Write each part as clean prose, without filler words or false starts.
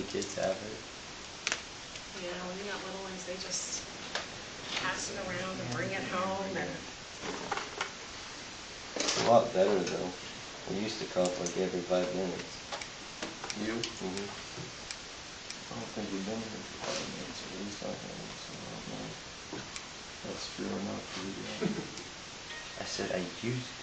kids have it. Yeah, when you got little ones, they just pass it around and bring it home and... It's a lot better though. We used to cough like every 5 minutes. You? Mm-hmm. I don't think we've been here for 5 minutes at least. I haven't, so I don't know. That's true enough for you guys. I said I used it.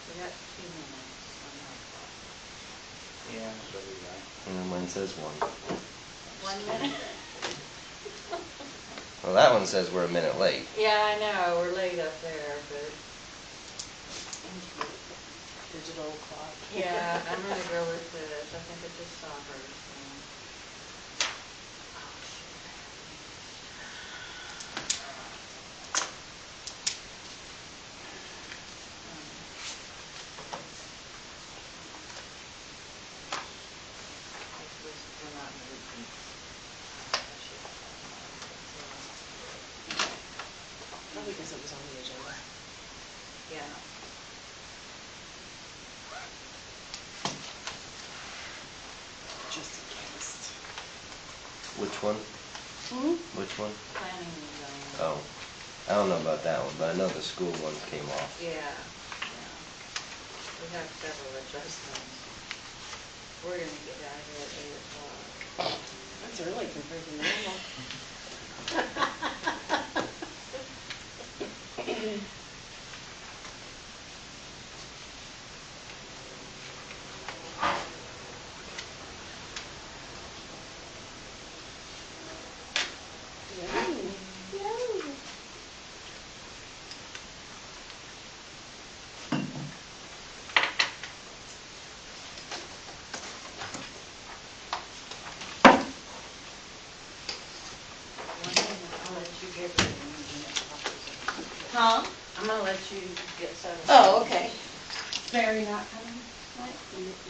We got 2 minutes on our clock. Yeah, so do I. And mine says 1. 1 minute? Well, that one says we're a minute late. Yeah, I know, we're late up there, but... Digital clock. Yeah, I'm gonna go with this. I think I just saw hers. Oh, we're not in repeat. Probably because it was on the agenda. Yeah. Just in case. Which one? Hmm? Which one? Planning and zoning. Oh. I don't know about that one, but I know the school one came off. Yeah, yeah. We have several adjustments. We're gonna get out of here at 8 o'clock. That's early compared to normal. I'll let you get it. Huh? I'm gonna let you get settled. Oh, okay. Mary not coming tonight?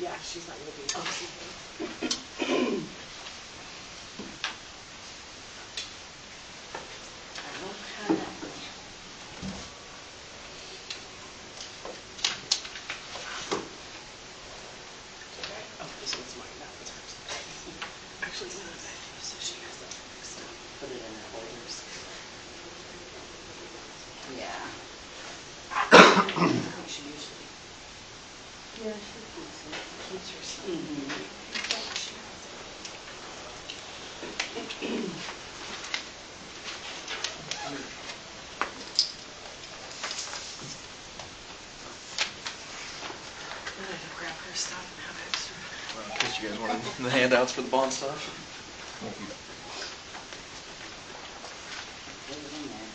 Yeah, she's not gonna be. Okay. Oh, this one's mine, that one's hers. Actually, none of that, so she has that mixed up. Put it in her folders. Yeah. I think she usually Yeah, she keeps it. keeps her stuff. Mm-hmm. Then I can grab her stuff and have extra. In case you guys wanted the handouts for the bond stuff. Thank you. Put it in there.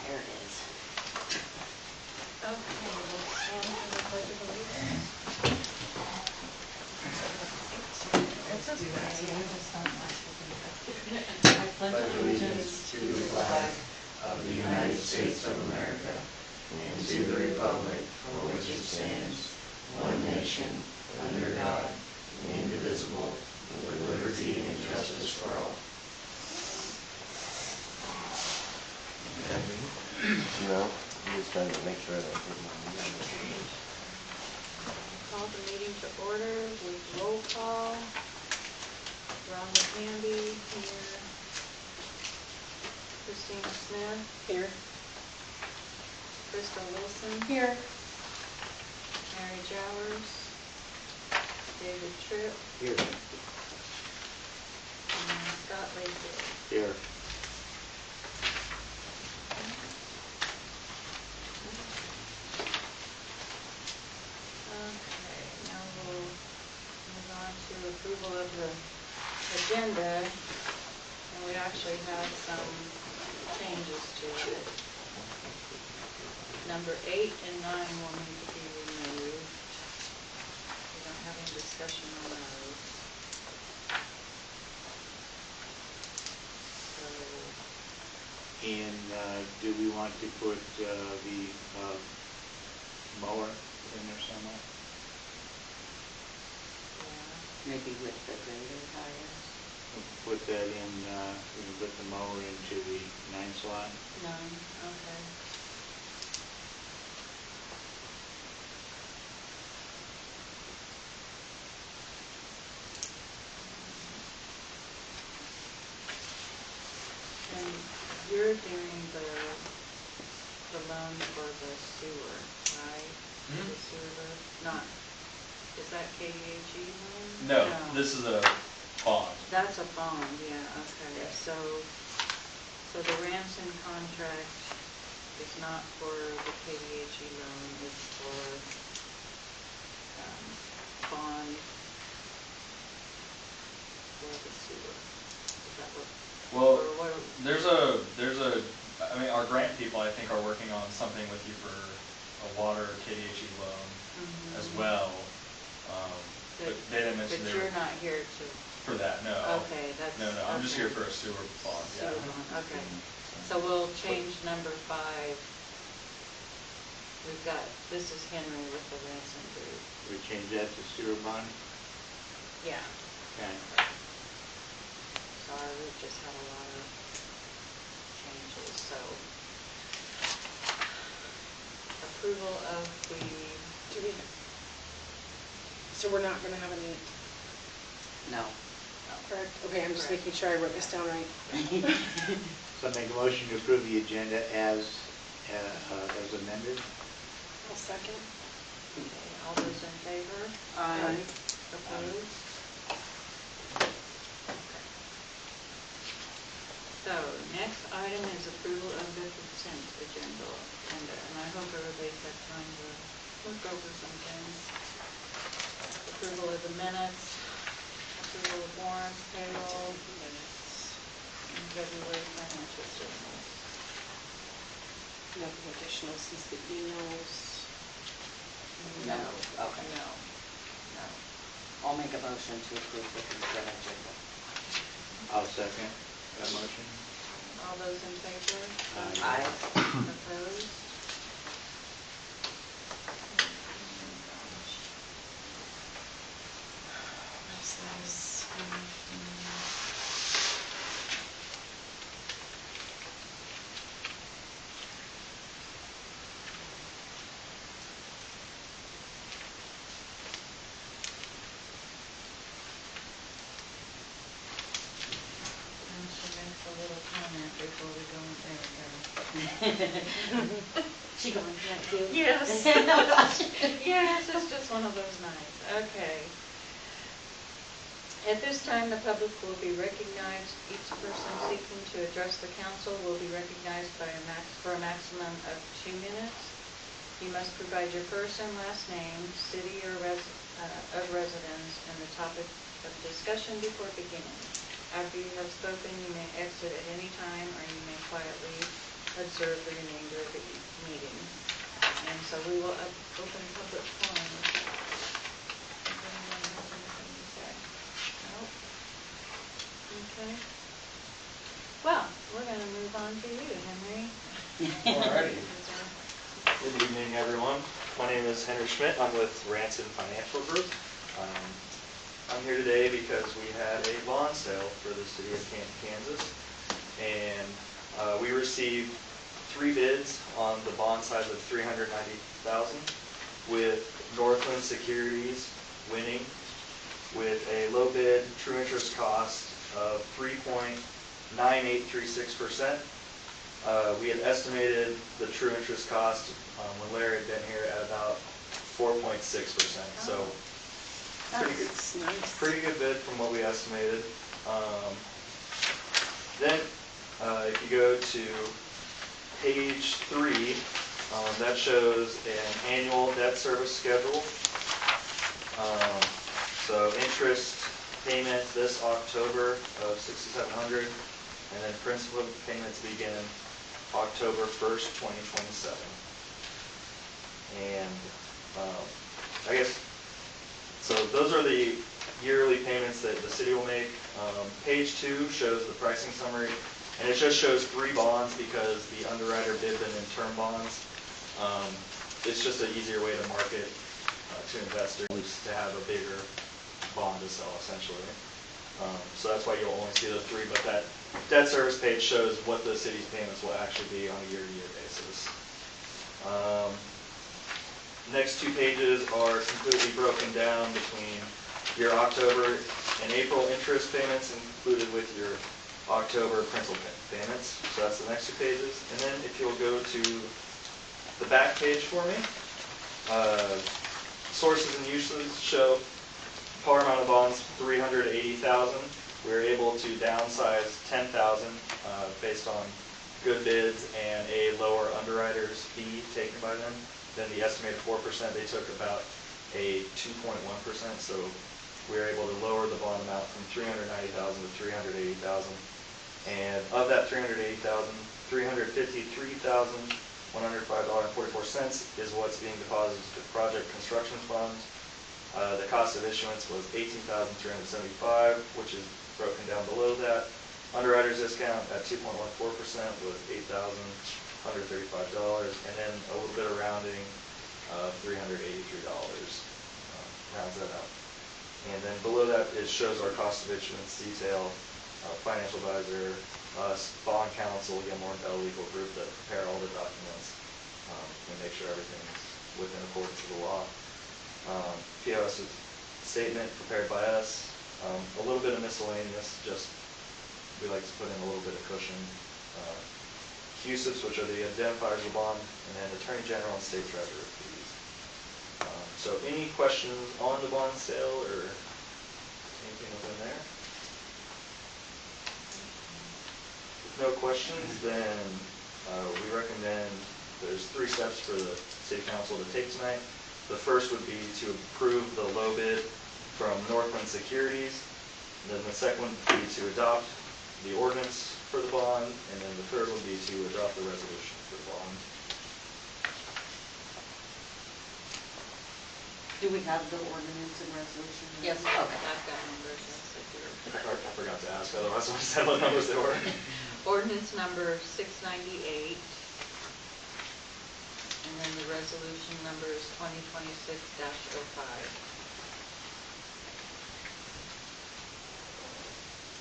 There it is. Okay, let's stand for the pledge of allegiance. It's okay. I just don't like to do that. I pledge allegiance to the flag of the United States of America and to the republic for which it stands, one nation, under God, indivisible, with liberty and justice for all. No, I'm just trying to make sure I don't take my Call the meeting to order with roll call. Ron McCandy here. Christina Smith. Here. Krista Wilson. Here. Mary Jowers. David Tripp. Here. And Scott Layfield. Here. Okay, now we'll move on to approval of the agenda. And we actually have some changes to it. Number 8 and 9 will need to be removed. We don't have any discussion on those. So, And do we want to put the mower in there somewhere? Maybe with the grader tires? Put that in, we can put the mower into the 9 slot. None, okay. And you're doing the loan for the sewer, right? The sewer loan, not, is that KDHE loan? No, this is a bond. That's a bond, yeah, okay, so the Ransom contract is not for the KDHE loan, it's for, bond for the sewer. Is that what? Well, or what? I mean, our grant people, I think, are working on something with you for a water KDHE loan Mhm. as well. But they didn't mention But they were you're not here to, for that, no. okay, that's. No, I'm just okay. here for a sewer bond, yeah. Sewer bond, okay. So we'll change number 5. We've got, this is Henry with the Ransom Group. We change that to sewer bond. Yeah. Okay. Sorry, we've just had a lot of changes, so. Approval of the, Do we, so we're not gonna have any, no. correct? Okay, I'm just Correct. making sure I wrote this down right. So I make a motion to approve the agenda as amended. I'll second. Okay, all those in favor? Aye. Opposed? Okay. So, next item is approval of the consent agenda, and I hope everybody's had time to look over some things. Approval of the minutes, approval of warrants, payroll, and February financial statements. Nothing additional since the emails. No, Okay. no, no. I'll make a motion to approve the consent agenda. I'll second that motion. All those in favor? Aye. Opposed? What's this? And she makes a little comment before we go in there. She going that too? Yes. Yes, it's just one of those nights. Okay. At this time, the public will be recognized. Each person seeking to address the council will be recognized for a maximum of 2 minutes. You must provide your first and last name, city or of residence, and the topic of discussion before beginning. After you have spoken, you may exit at any time, or you may quietly observe the remainder of the meeting. And so we will open public forum. If anyone has anything to say. Nope. Okay. Well, we're going to move on to you, Henry. Alrighty. Good evening, everyone. My name is Henry Schmidt. I'm with Ransom Financial Group. I'm here today because we had a bond sale for the city of Canton, Kansas, and we received 3 bids on the bond size of $390,000, with Northland Securities winning with a low bid true interest cost of 3.9836%. We had estimated the true interest cost when Larry had been here at about 4.6%. So That's nice. pretty good bid from what we estimated. Then if you go to page 3, that shows an annual debt service schedule. So interest payment this October of $6,700, and then principal payments begin October 1st, 2027. And I guess, so those are the yearly payments that the city will make. Page 2 shows the pricing summary, and it just shows 3 bonds because the underwriter bid them in term bonds. It's just an easier way to market to investors to have a bigger bond to sell essentially. So that's why you'll only see the three, but that debt service page shows what the city's payments will actually be on a year-to-year basis. Next two pages are completely broken down between your October and April interest payments included with your October principal payments. So that's the next two pages. And then if you'll go to the back page for me, sources and uses show par amount of bonds 380,000. We were able to downsize 10,000 based on good bids and a lower underwriter's fee taken by them. Then the estimated 4%, they took about a 2.1%. So we were able to lower the bond amount from 390,000 to 380,000. And of that 380,000, $353,105.44 is what's being deposited to project construction funds. The cost of issuance was $18,375, which is broken down below that. Underwriter's discount at 2.14% was $8,135, and then a little bit of rounding of $383 rounds that out. And then below that, it shows our cost of issuance detail, financial advisor, us, bond counsel, Gilmore and Bell Legal Group that prepare all the documents and make sure everything's within accordance with the law. POS statement prepared by us, a little bit of miscellaneous, just we like to put in a little bit of cushion. CUSIPs, which are the identifiers of the bond, and then Attorney General and State Treasurer fees. So any questions on the bond sale or anything within there? If no questions, then we recommend there's 3 steps for the City Council to take tonight. The first would be to approve the low bid from Northland Securities. And then the second would be to adopt the ordinance for the bond, and then the third would be to adopt the resolution for the bond. Do we have the ordinance and resolution? Yes, Okay. I've got numbers, yes, if you're. I forgot to ask, otherwise I said what numbers they were. Ordinance number 698, and then the resolution number is 2026-05.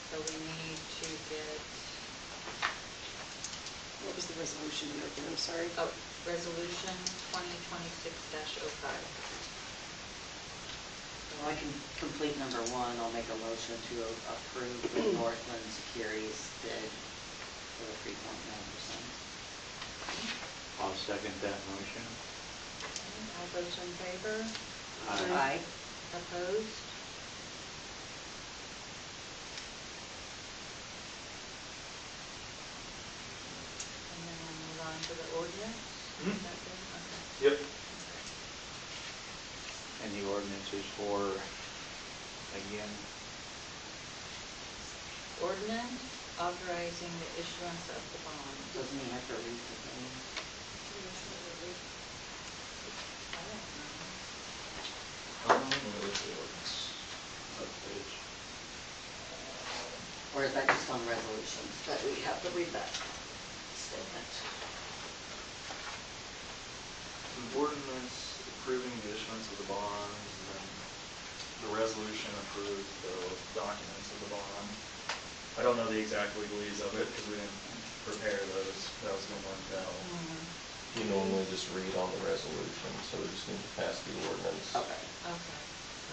So we need to get, What was the resolution number again? I'm sorry. oh, resolution 2026-05. Well, I can complete number 1. I'll make a motion to approve the Northland Securities bid for the 3.9%. I'll second that motion. All those in favor? Aye. Opposed? And then we'll move on to the ordinance. Is that good? Okay. Yep. And the ordinance is for, again, Ordinance authorizing the issuance of the bond. Doesn't he have to read the name? I don't know. Where's the ordinance? What page? Or is that just on resolutions that we have to read that statement? An ordinance approving the issuance of the bonds, and then the resolution approves the documents of the bond. I don't know the exact legalese of it because we didn't prepare those. That was going to work out. You normally just read on the resolution, so we just need to pass the ordinance. Okay. Okay,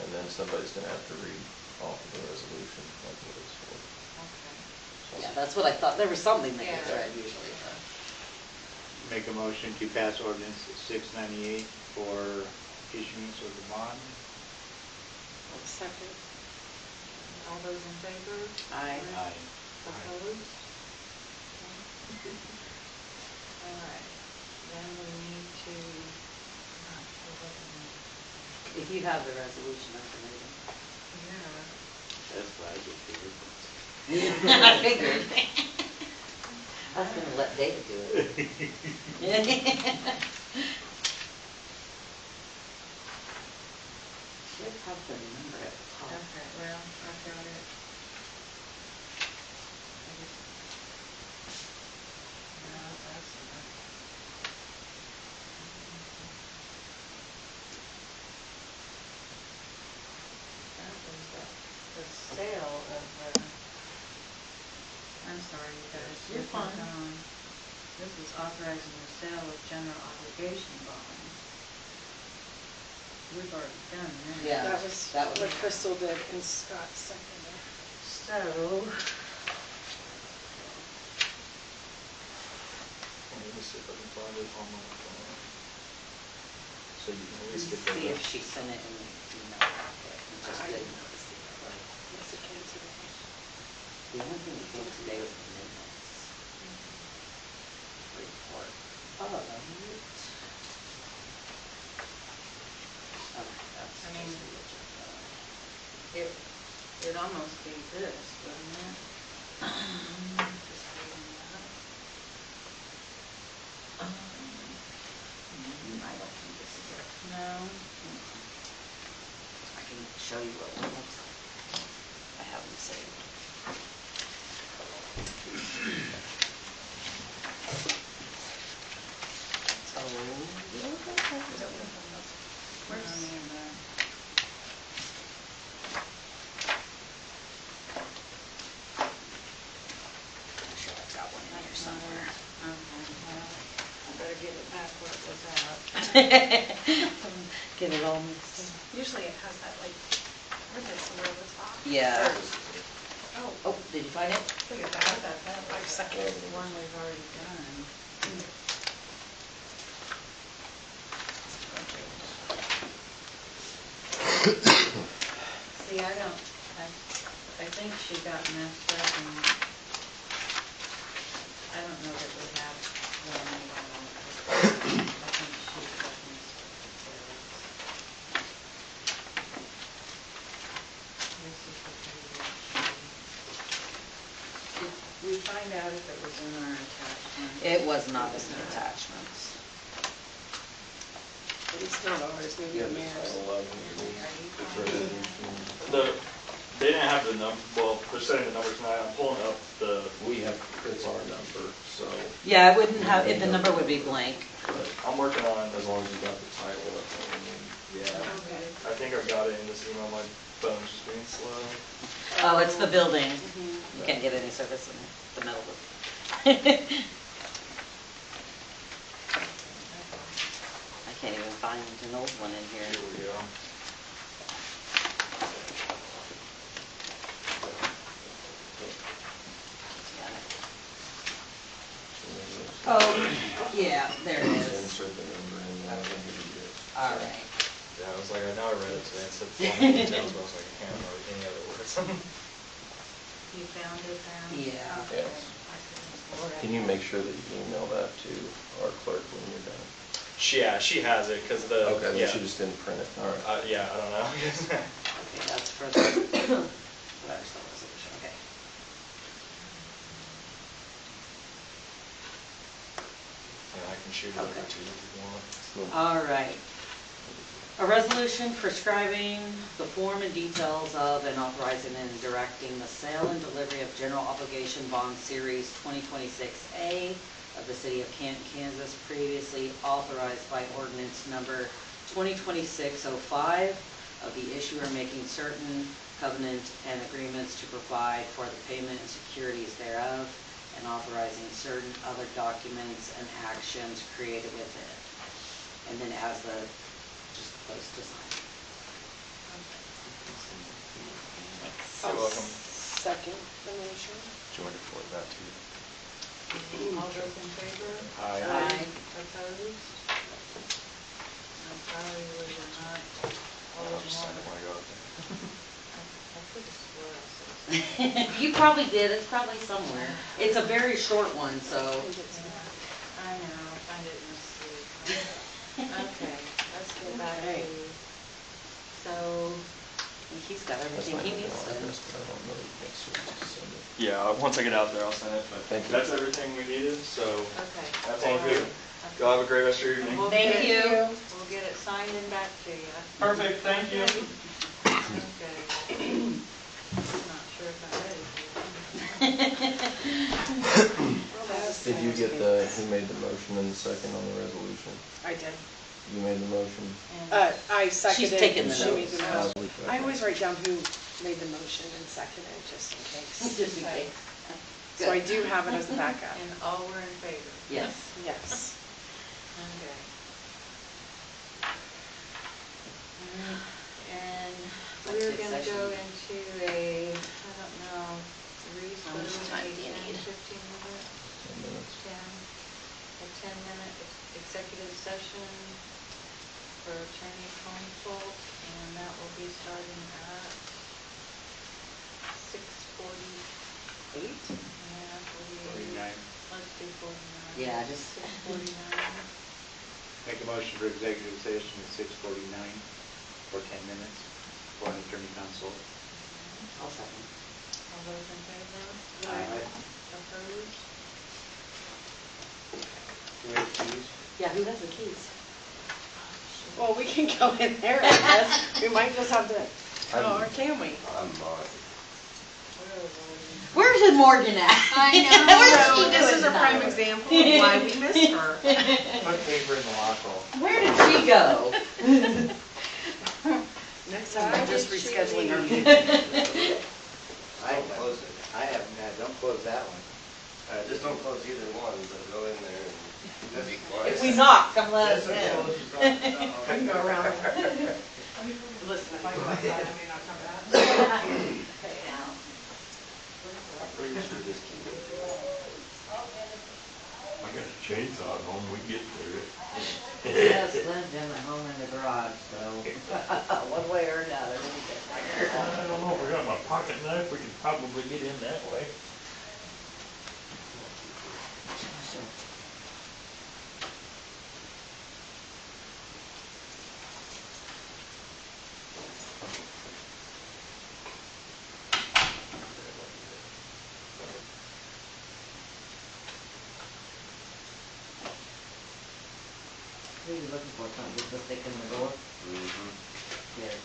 And then somebody's gonna have to read off of the resolution, like it is for. okay. So- Yeah, that's what I thought. There was something that gets Yeah. read usually. make a motion to pass ordinance 698 for issuance of the bond. Second. All those in favor? Aye. Opposed? Okay. All right, then we need to, If you have the resolution, I can read yeah, That's what I just figured. it. I figured. I was gonna let David do it. Should have the number at the top. okay, well, I've got it. I just, no, that's not. That was the sale of, I'm sorry, you guys. You're fine. This is authorizing the sale of general obligation bonds. We've already done that. Yeah. That was That was- what Crystal did and Scott seconded. So, Let me see if I can find it on my phone. So you can at least get See the. if she sent it in the email packet. We just I didn't. didn't notice the other. Yes, it came today. The only thing that came today was the minutes. Report. Oh, that's I mean, just the agenda. it almost be this, wouldn't it? Just reading that. I don't think this is it. No. I can show you what it looks like. I have them saved. Where's Amanda? I'm sure I've got one in here somewhere. Okay, well, I better get it back where it was at. Get it all mixed up. Usually it has that like ribbon somewhere at the top. Yeah. Oh, Oh, did you find it? look at that. I seconded. The one we've already done. See, I think she got messed up and I don't know that we have one anymore. I think she got mixed up with theirs. This is the previous sheet. Did we find out if it was in our attachment? It was not in the attachments. But it's not ours, maybe Yeah, the the mayor's. title of it Are is you the finding resolution. They didn't have the well, they're setting the numbers tonight. I'm pulling up the, We have, it's our number, so Yeah, it wouldn't have, the number would be blank. but I'm working on, as long as you got the title of it, yeah. Okay. I think I got it in this email. My phone's just being slow. Oh, it's the building. Mhm. You can't get any service in the middle of it. I can't even find an old one in here. Here we go. Oh, yeah, there it just is. insert the number in there, and here it is. All right. Yeah, I was like, I know I read it today. It said format details, but I was like, I can't remember any other words. You found it then? Yeah. Okay. Yes. I couldn't- Can you make sure that you email that to our clerk when you're done? Yeah, she has it because the. Okay, then yeah. she just didn't print it, all right. Yeah, I don't know. Okay, that's for the, there's the resolution, okay. Yeah, I can shoot it over to you if you want. All right. A resolution prescribing the form and details of and authorizing and directing the sale and delivery of general obligation bond series 2026A of the city of Canton, Kansas, previously authorized by ordinance number 2026-05 of the issuer making certain covenant and agreements to provide for the payment and securities thereof, and authorizing certain other documents and actions created with it. And then as the, just the place to sign. You're welcome. Second the motion. Do you want to forward that to you? All those in favor? Aye. Opposed? I'm sorry, we were not all I'll in just sign it when one. I go out there. I could have swore I said You probably did, it's probably somewhere. It's a very short one, so. I know, I'll find it in the sleep. Okay, let's get back Okay. to, so, He's got That's everything my he email needs to. address, but I don't know, make sure you send it. Yeah, once I get out there, I'll send it. But Thank you. that's everything we needed. So okay. that's all good. Y'all have a great rest of your evening. We'll Thank get- you. We'll get it signed and back to you. Perfect. Thank you. Okay. I'm not sure if I'm ready for that. Did you get the, who made the motion and the second on the resolution? I did. You made the motion? And I seconded. taking the She made notes. the motion. I always write down who made the motion and seconded, just in case. Just in case. So I do have it as a backup. And all were in favor? Yes. Yes. Okay. And we're gonna go into a, I don't know, Reese, How what much do we time need, do you 10, need? 15 minutes? 10 minutes. 10, a 10-minute executive session for attorney consult, and that will be starting at 6:48. Yeah, I believe. 49. Let's do 49. Yeah, just. 6:49. Make a motion for executive session at 6:49 for 10 minutes for an attorney consult. I'll second. All those in favor? Aye. Opposed? Do we have keys? Yeah, who has the keys? Well, we can go in there, I guess. We might just have to, oh, or can we? I'm not. Where's the Morgan at? I know. Where's So she this doing is a prime tonight? example of why we missed her. Put paper in the lock roll. Where did she go? Next time, we're just rescheduling our meeting. I don't close it. I haven't, don't close that one. Just don't close either one, but go in there and be quiet. If we knock, come let us This one in. closes on its own. I can go around. Listen, if I go outside, I may not come back. Okay, now. Pretty sure this key goes I got a chainsaw at home, we get through it. Yes, Lynn's been at home in the garage, so one way or another, we'll get there. I don't know if we got my pocket knife, we could probably get in that way. What are you looking for, something just to stick in the door? Mm-hmm. Here.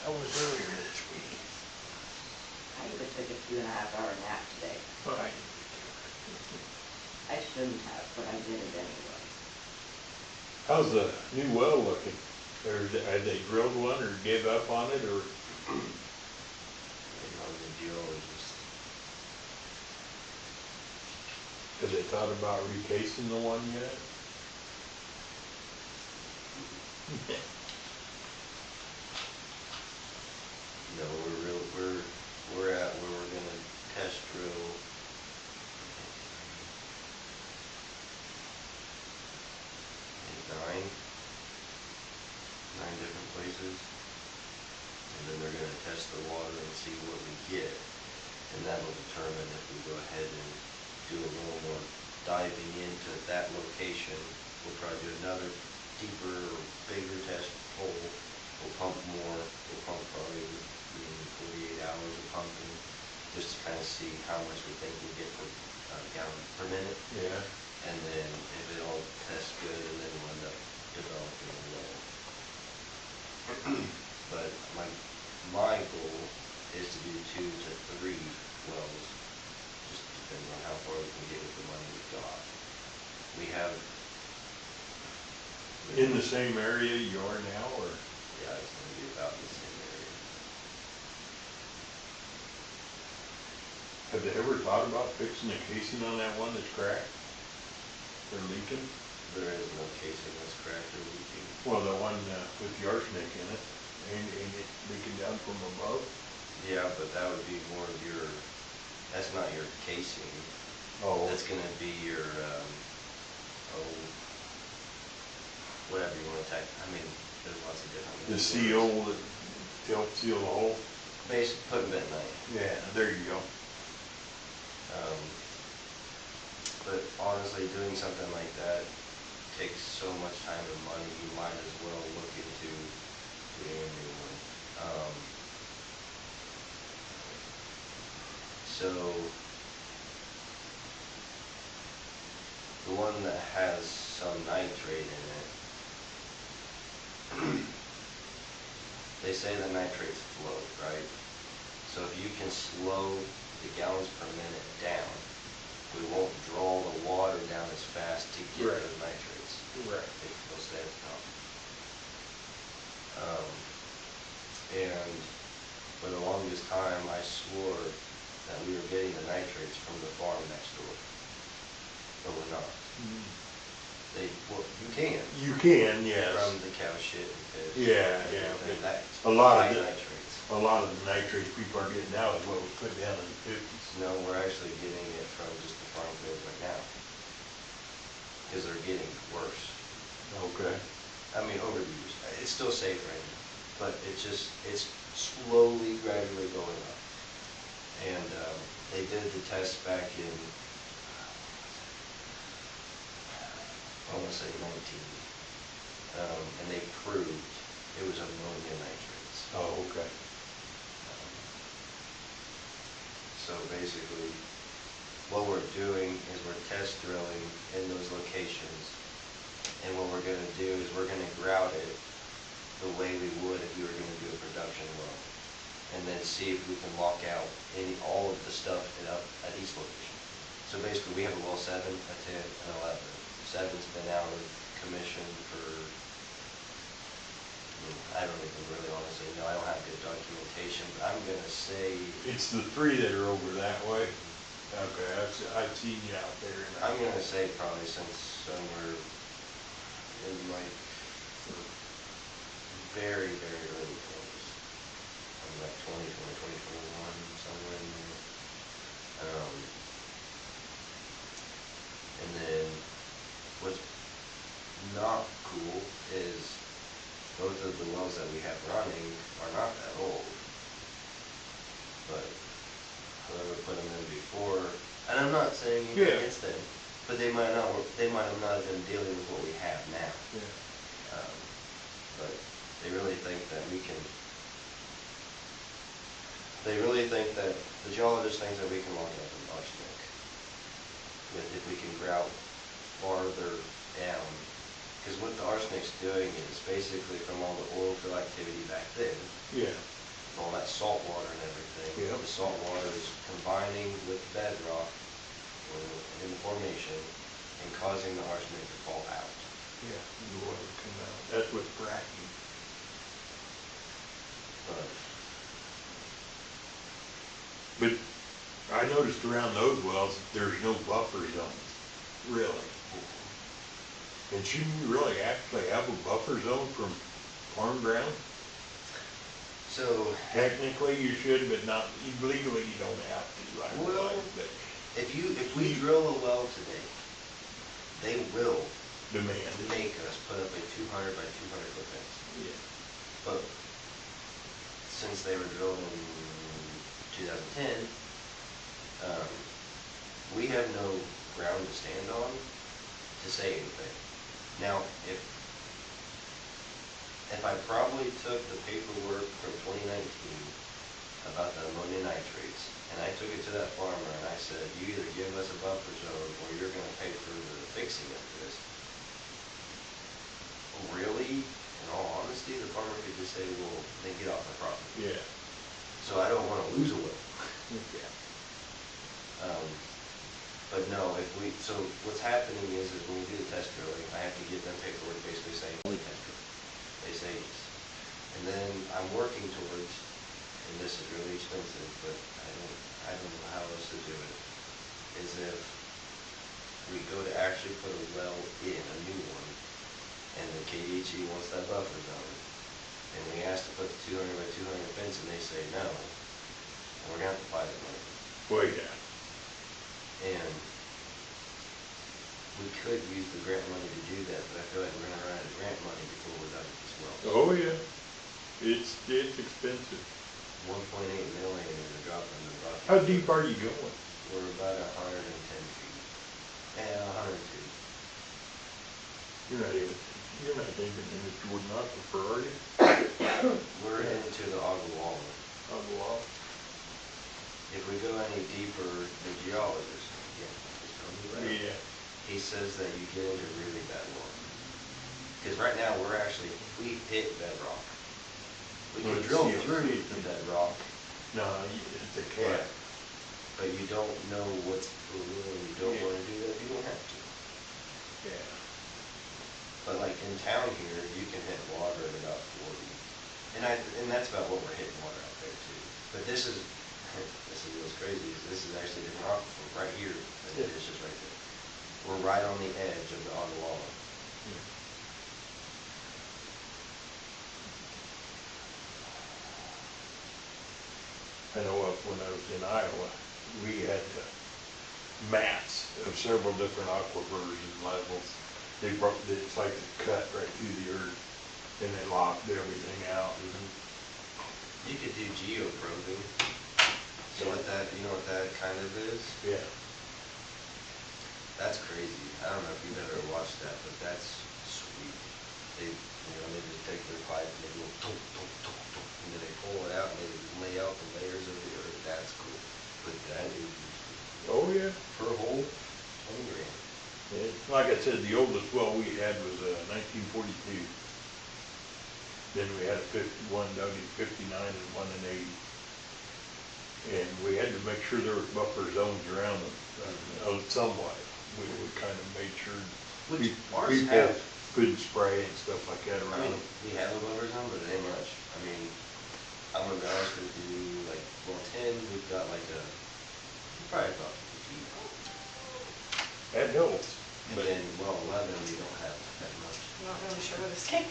That was earlier this week. I even took a 2.5-hour nap today. Right. I shouldn't have, but I did it anyway. How's the new well looking? Or had they drilled one or gave up on it or? The geologist. Have they thought about recasing the one yet? No, we're at where we're gonna test drill. 9 different places. And then they're gonna test the water and see what we get. And that'll determine if we go ahead and do a little more diving into that location. We'll probably do another deeper or bigger test hole. We'll pump more. We'll pump probably 48 hours of pumping, just to kind of see how much we think we'll get per gallon per minute. Yeah. And then if it all tests good, and then we'll end up developing a well. But my goal is to do 2 to 3 wells, just depends on how far we can get with the money we've got. We in the same area you are now, or? Yeah, it's gonna be about in the same area. Have they ever thought about fixing the casing on that one that's cracked? Or leaking? There is no casing that's cracked or leaking. Well, the one with the arsenic in it, ain't it leaking down from above? Yeah, but that would be more of your, that's not your casing. Oh, That's gonna be your, whatever you wanna type, I mean, there's lots of different. the words. seal that helps seal the hole? Basic, putting bentonite. Yeah, there you go. But honestly, doing something like that takes so much time and money, you might as well look into doing a new one. So, the one that has some nitrate in it, they say the nitrates float, right? So if you can slow the gallons per minute down, we won't draw the water down as fast to get Right. those nitrates. Right. They'll stay at the top. And for the longest time, I swore that we were getting the nitrates from the farm next door, but we're not. Well, you can. You can, yes. From the cow shit and fish. Yeah, and yeah. everything. That's A lot high of the- nitrates. A lot of the nitrates people are getting now is what was put down in the 50s. No, we're actually getting it from just the farm fields right now. Because they're getting worse. Okay. I mean, over the years. It's still safe right now, but it's slowly, gradually going up. And they did the test back in, I want to say 19. And they proved it was ammonia nitrates. Oh, okay. So basically, what we're doing is we're test drilling in those locations. And what we're gonna do is we're gonna grout it the way we would if we were gonna do a production well. And then see if we can lock out all of the stuff at each location. So basically, we have a well 7, a 10, and 11. 7's been out of commission for, I don't even really honestly know, I don't have good documentation, but I'm gonna say, It's the 3 that are over that way? Okay, I've seen you out there. I'm gonna say probably since somewhere in like the very, very early 20s. Like 2020, 2021, somewhere in there. And then what's not cool is both of the wells that we have running are not that old. But whoever put them in before, and I'm not saying anything Yeah. against them, but they might have not been dealing with what we have now. Yeah. But they really think that we can, they really think that, the geologist thinks that we can lock up an arsenic if we can grout farther down. Because what the arsenic's doing is basically from all the oil field activity back then, Yeah. all that salt water and everything, Yep. the salt water is combining with bedrock or in the formation and causing the arsenic to fall out. Yeah, the oil will come out. That's what's cracking. But I noticed around those wells, there's no buffer zone, really. And shouldn't you really actually have a buffer zone from farm ground? So, Technically you should, but not, legally you don't have to, I Well, realize, but if we drill a well today, they will demand. make us put up a 200 by 200 foot fence. Yeah. But since they were drilled in 2010, we have no ground to stand on to say anything. Now, if I probably took the paperwork from 2019 about the ammonia nitrates, and I took it to that farmer and I said, you either give us a buffer zone or you're gonna pay for the fixing of this. Really, in all honesty, the farmer could just say, well, then get off my property. Yeah. So I don't wanna lose a well. Okay. But no, so what's happening is when we do the test drilling, I have to give them paperwork basically saying, only test drill. They say yes. And then I'm working towards, and this is really expensive, but I don't know how else to do it, is if we go to actually put a well in, a new one, and the KDHE wants that buffer zone, and we ask to put the 200 by 200 fence, and they say no, and we're gonna have to buy the land. Well, yeah. And we could use the grant money to do that, but I feel like we're gonna run out of grant money before we're done with this well. Oh, yeah. It's expensive. 1.8 million is a drop in the bucket. How deep are you going? We're about 110 feet. Yeah, 102. You're not even in the Jordan Aquifer, are you? We're into the Ogallala. On the wall. If we go any deeper, the geologist, again, just tell me right. Yeah. He says that you get into really bad water. Because right now, we hit bedrock. We Well, can drill yeah. through the bedrock, No, it's a but, cat. but you don't know what's below, and you don't Yeah. want to do that, you don't have to. Yeah. But like in town here, you can hit water at about 40. And that's about what we're hitting water out there too. But this is what's crazy, is this is actually a different aquifer right here, than it is just right there. We're right on the edge of the Ogallala. I know when I was in Iowa, we had maps of several different aquifers and levels. It's like a cut right through the earth, and they locked everything out. You could do geoprobing. So you know what that kind of is? Yeah. That's crazy. I don't know if you've ever watched that, but that's sweet. They just take their pipe and they go tunk, tunk, tunk, tunk, and then they pull it out and they lay out the layers of the earth. That's cool. But that is Oh, yeah. per hole, 20 grand. Like I said, the oldest well we had was 1942. Then we had a 51 dug in 59 and one in 80. And we had to make sure there was buffer zones around them, somewhat. We kind of made sure Which ours people have. couldn't spray and stuff like that I around mean, them. we have a buffer zone, but it ain't much. I mean, I'm gonna be honest with you, like, well, 10, we've got like probably about 50 feet. That helps. And then, well, 11, we don't have that much. I'm not really sure where this came.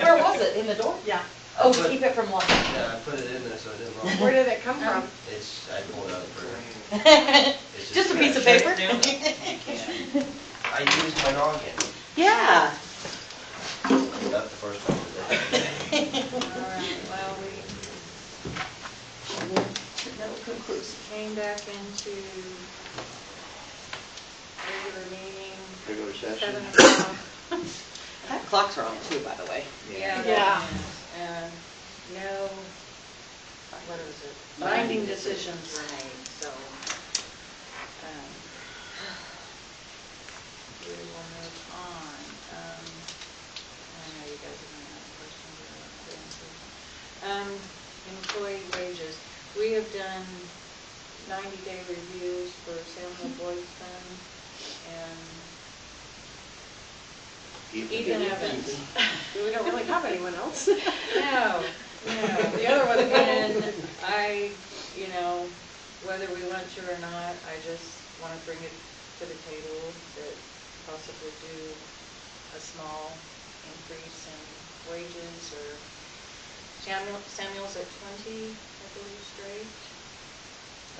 Where was it? In the door? Yeah. Oh, But- keep it from locking. Yeah, I put it in there so it didn't lock. Where did it come from? I pulled it out of the printer. It's Just a piece of shut paper? it down. I used my noggin. Yeah. That's the first time today. All right, well, we No conclusive. came back into regular meeting, Regular session. 7 o'clock. That clock's wrong too, by the way. Yeah. Yeah. And no, what is it? Binding decisions were made, so. We will move on. I know you guys are going to have questions or answers. Employee wages. We have done 90-day reviews for Samuel Boydston and Ethan Evans. We don't really have anyone else. No. The other one. And whether we want to or not, I just want to bring it to the table that possibly do a small increase in wages, or Samuel's at 20, I believe, straight.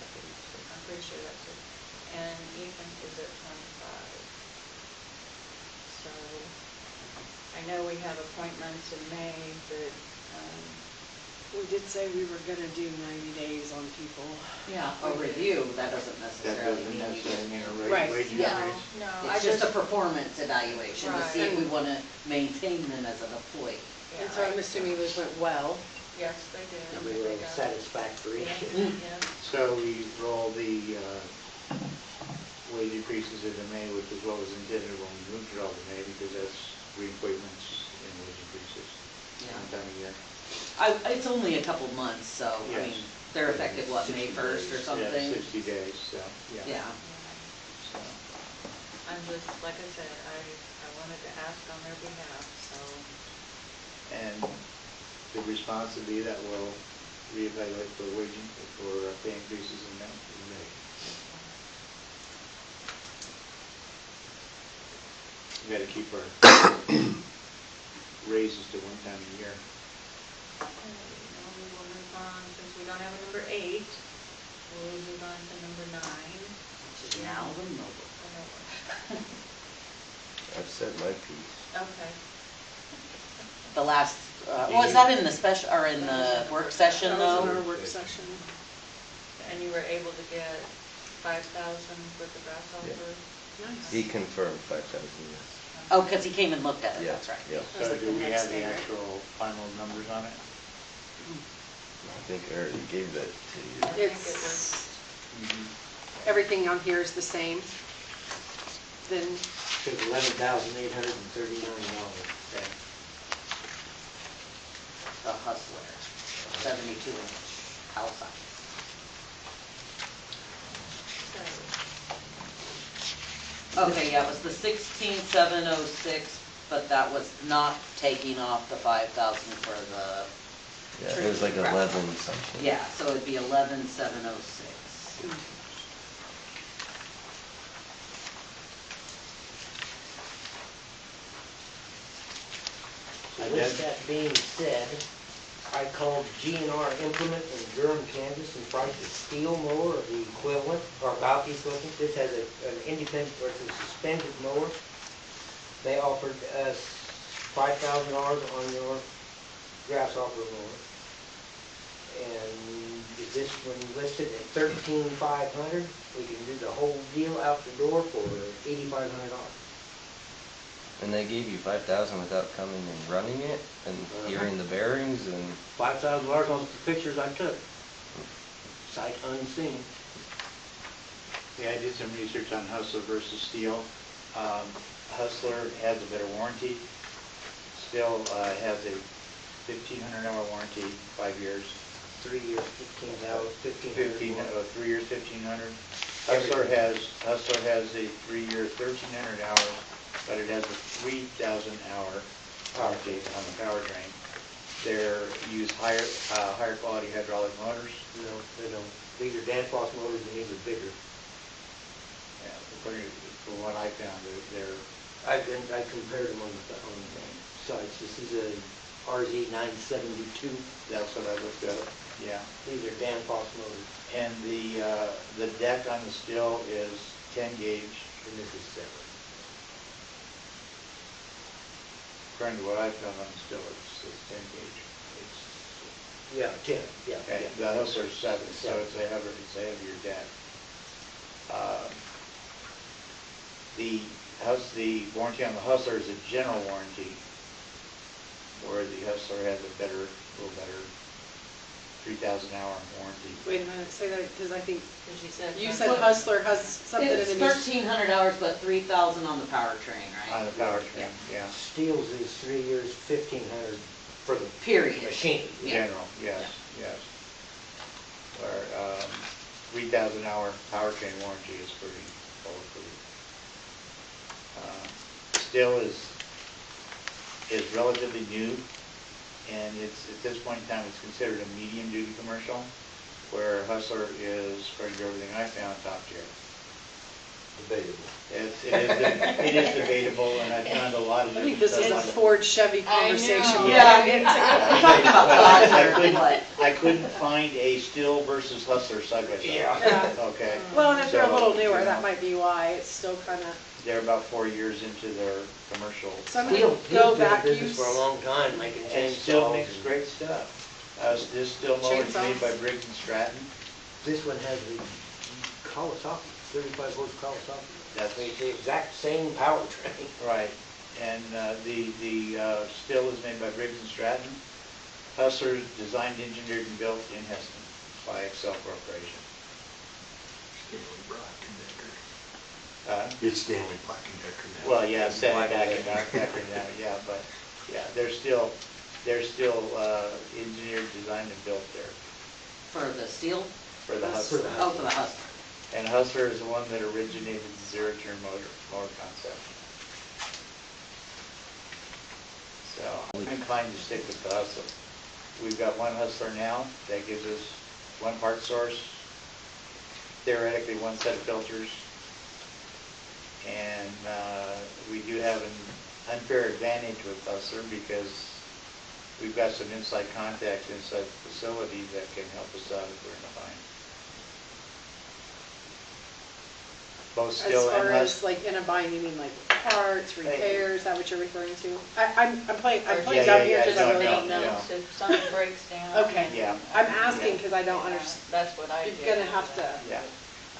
I'm pretty sure that's it. And Ethan is at 25. So I know we have appointments in May, but We did say we were gonna do 90 days on people. Yeah, a review, that doesn't That necessarily doesn't mean you necessarily get. mean a Right. wage Yeah. increase. no, I It's just a performance evaluation to see if we Right. want to maintain them as an employee. Yeah, And so I'm assuming those went well. Yes, they did. And we They were got- satisfactory. Yeah. So we roll the wage increases into May, which is what was intended when we moved it all to May, because that's re-appointments and wage increases Yeah. one time a year. It's only a couple months, so, I Yes. mean, they're effective, what, May 60 1st or days. something? Yeah, 60 days, so, yeah. Yeah. So so. I'm just, like I said, I wanted to ask on their behalf, so. And the response would be that we'll reevaluate for pay increases in May. We gotta keep our raises to one time a year. Now we will move on, since we don't have a number 8, we'll move on to number 9. Which is now the mobile. I've said my piece. Okay. The last, was that in the special, or in the work session That was in though? our work session. And you were able to get 5,000 for the grasshopper? Nice. He confirmed 5,000, yes. Oh, because he came and looked at it, Yeah, that's right. yeah. That's So like do the we next have the day, right? actual final numbers on it? I think I already gave that to you. I think it was, Everything on here is the same. Then, Took $11,839. Okay. The Hustler, 72-inch house size. Okay, yeah, it was the 16,706, but that was not taking off the 5,000 for the, Yeah, it was like 11 something. yeah, so it'd be 11,706. So with that being said, I called GNR Implement in Durham, Kansas, and priced a steel mower of the equivalent, or about the equivalent. This has an independent, or it's a suspended mower. They offered us $5,000 on your grasshopper mower. And this one listed at $13,500. We can do the whole deal out the door for $8,500. And they gave you 5,000 without coming and running it and hearing the bearings and. $5,000 on the pictures I took. Sight unseen. Yeah, I did some research on Hustler versus Steel. Hustler has a better warranty. Steel has a $1,500 warranty, 5 years. 3 years, 15,000, 1,500. 3 years, 1,500. Hustler has a 3 year, 1,300 hours, but it has a 3,000 hour warranty on the powertrain. They use higher quality hydraulic motors. No, they don't. These are Danfoss motors and these are bigger. Yeah, from what I found, they're I compared them on the sites. This is a RZ 972. that's what I looked up. Yeah. These are Danfoss motors, And the deck on the Steel is 10 gauge. and this is 7. According to what I found on the Steel, it's 10 gauge. Yeah, 10. Yeah, Okay, yeah. the Hustler's 7, so it's a heavier deck. The warranty on the Hustler is a general warranty, where the Hustler has a little better 3,000 hour warranty. wait a minute, say that, because I think because you said. you said Hustler has something in It's it. 1,300 hours, but 3,000 on the powertrain, On right? the powertrain, yeah. Steel's is 3 years, 1,500 for the Period. machine. Yeah. General, yes, yes. Where 3,000 hour powertrain warranty is pretty bulletproof. Steel is relatively new, and it's, at this point in time, it's considered a medium-duty commercial, where Hustler is, according to everything I found, top tier. Debatable. It is debatable, and I found a lot of I think different this is stuff a on it. Ford Chevy I know. conversation. Yeah. Yeah. We're talking about I Dodge or couldn't- what? I couldn't find a Steel versus Hustler side by side. Yeah. Okay. Well, and if they're a So, little newer, you that know, might be why. It's still kind of, They're about 4 years into their commercial. some of the Steel, go Steel's been in vacuums. business for a long time, making And chainsaws. Steel makes great stuff. This Steel mower is made Chainsaws. by Briggs and Stratton. This one has the Kawasaki, 35 volt Kawasaki. That's It's the exact same powertrain. right. And the Steel is made by Briggs and Stratton. Hustler is designed, engineered, and built in Heston by Excel Corporation. Stanley Black and Decker. Uh, It's Stanley Black and Decker now. Well, yeah, Stanley back and Decker now, yeah, but, yeah, they're still engineered, designed, and built there For the steel? for the For Hustler. the Oh, for the Hustler. And Hustler is the one that originated the zero-turn mower concept. So I'm inclined to stick with the Hustler. We've got one Hustler now, that gives us one part source, theoretically one set of filters. And we do have an unfair advantage with Hustler because we've got some inside contacts inside the facility that can help us out if we're in a bind. Both As Still far and as Hustler. like in a bind, you mean like parts, repairs, is that what you're referring to? I'm playing Yeah, dumb yeah, here yeah, because I really no, don't know. no. So if something breaks down. Okay. Yeah. I'm asking because I don't understand. That's what I You're did. gonna have to, Yeah.